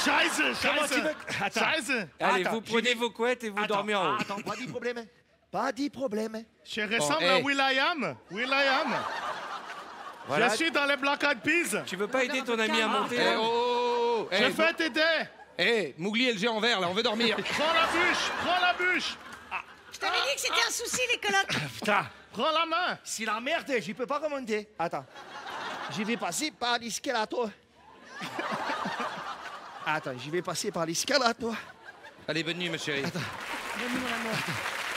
Scheiße, Comment tu scheiße. veux... Attends. Scheiße. Allez, Attends, vous prenez vos couettes et vous dormez en haut. Attends, pas de problème. Pas de problème. Je ressemble hey. à Will.i.am. Will.i.am. Voilà. Je suis dans les Black Eyed Peas. Tu veux pas aider ton ami à monter Eh, là oh, Je vais t'aider. Eh, Mougli et le géant vert, là, on veut dormir. Prends la bûche, prends la bûche. Je t'avais dit que c'était un souci, les colocs. Putain. Prends la main. Si la merde, j'y peux pas remonter. Attends. Je vais passer par l'escalator. Attends, je vais passer par l'escalator. Allez, bonne nuit, ma chérie. Bonne nuit, mon amour.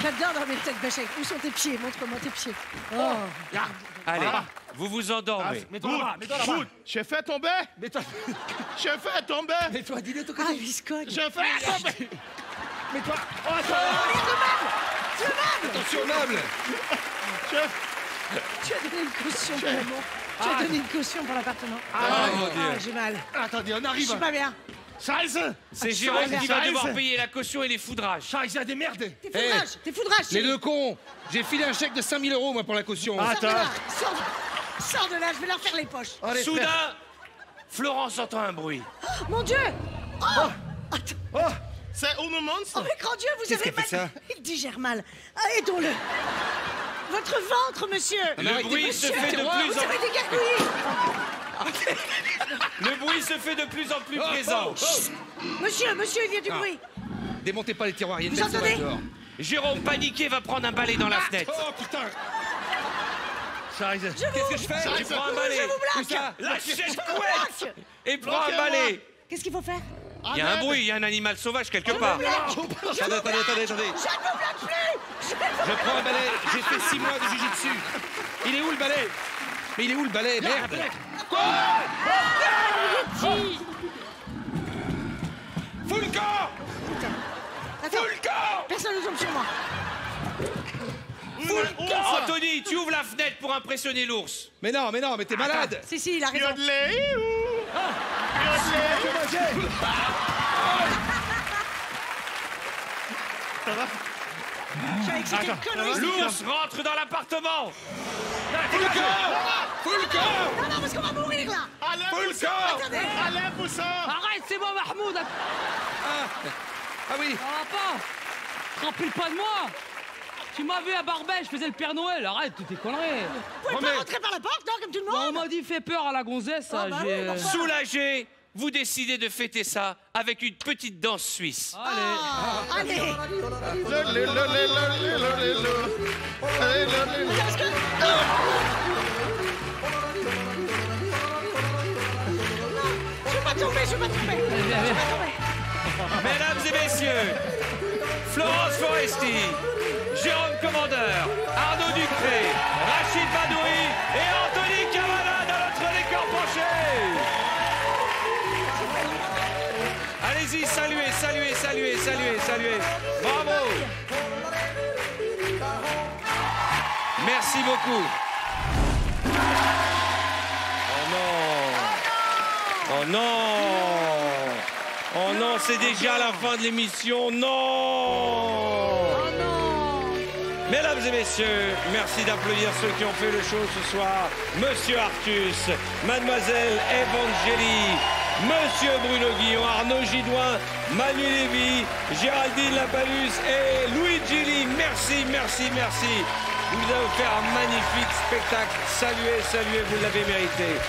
J'adore dormir tête bêche. Où sont tes pieds? Montre-moi tes pieds. Oh. Ya. Allez, Voilà. vous vous endormez. Mets-toi là-bas, mets-toi là-bas. Good. Je fais tomber. Mets-toi. Je fais tomber. Mets-toi, dis-le tout Ah, côté. biscotte. Je fais tomber. Mets-toi. Oh, attends. Attention, meuble. Tu as donné une caution pour l'amour. Tu as donné une caution pour l'appartement. Oh, mon Dieu. Ah, j'ai mal. Attendez, on Je arrive. suis pas bien. Scheiße. C'est Jérôme qui va devoir payer la caution et les foudrages. Scheiße, des merdes. T'es foudrage. T'es foudrage. Les chérie. deux cons. J'ai filé un chèque de 5000 €, moi, pour la caution. Sors de là. Sors de là. Je vais leur faire les poches. Allez, frère. Soudain, Florence entend un bruit. Mon Dieu. Oh. Attends. Oh. C'est un monstre. Oh, mais grand Dieu, vous Qu'est-ce avez qu'elle fait mal. Il digère mal. Ah, aidons-le. Votre ventre, monsieur. Le bruit se fait de Vous plus en avez des gargouillis. Le bruit se fait de plus en plus présent. Monsieur, il y a du bruit. Démontez pas les tiroirs, il y a une Vous bête sauvage entendez dehors. Jérôme, paniqué, va prendre un balai dans la fenêtre. Oh, putain. Scheiße. Qu'est-ce que je fais? Tu prends un balai. Je vous blague. Où ça? Lâchez Je vous blague. et prends un balai. Qu'est-ce qu'il faut faire? Il y a un bruit, il y a un animal sauvage quelque part. Attendez. Je ne vous blague plus. Je prends un balai, j'ai fait 6 mois de jujitsu. Il est où le balai? Mais il est où le balai? Merde! Full corps. Attends, personne ne tombe sur moi. Anthony, tu ouvres la fenêtre pour impressionner l'ours. Mais non, mais t'es malade! Si, il a raison. Yodelé. Je savais que c'était une connerie. L'ours rentre dans l'appartement. Full corps! Non, parce qu'on va mourir là. Allez, Full Poussin. corps! Allez, Poussin. Arrête, c'est moi, Mahmoud. Ah oui! Ça va pas. Te rappelle pas de moi. Tu m'as vu à Barbès, je faisais le Père Noël. Arrête toutes tes conneries. Vous pouvez pas rentrer par la porte, non, comme tout le monde? On m'a dit fais peur à la gonzesse. Ah, bah oui, bah voilà. Soulagé, vous décidez de fêter ça avec une petite danse suisse. Allez. Je vais pas tomber. Mesdames et messieurs, Florence Foresti, Jérôme Commandeur, Arnaud Ducré, Rachid Badouri et Anthony Cavana dans notre décor penché. Allez-y, saluez. Bravo. Merci beaucoup. Oh non, c'est déjà la fin de l'émission. Non. Mesdames et messieurs, merci d'applaudir ceux qui ont fait le show ce soir. Monsieur Artus, Mademoiselle Evangélie, Monsieur Bruno Guillon, Arnaud Gidouin, Manu Lévy, Géraldine Lapalus et Louis Gilly. Merci. Vous nous avez offert un magnifique spectacle. Saluez, vous l'avez mérité.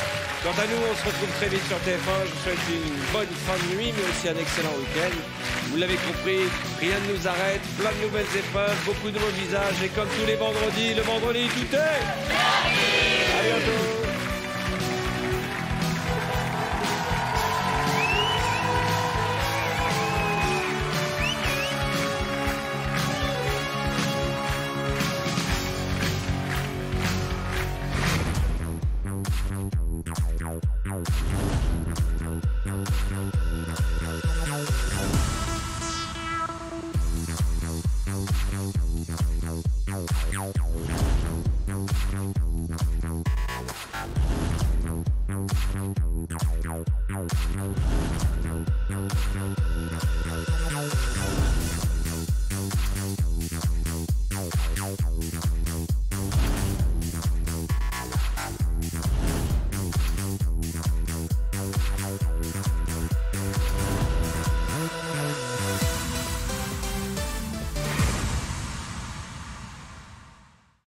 Quant à nous, on se retrouve très vite sur TF1. Je vous souhaite une bonne fin de nuit, mais aussi un excellent week-end. Vous l'avez compris, rien ne nous arrête. Plein de nouvelles épreuves, beaucoup de nouveaux visages. Et comme tous les vendredis, le vendredi, tout est...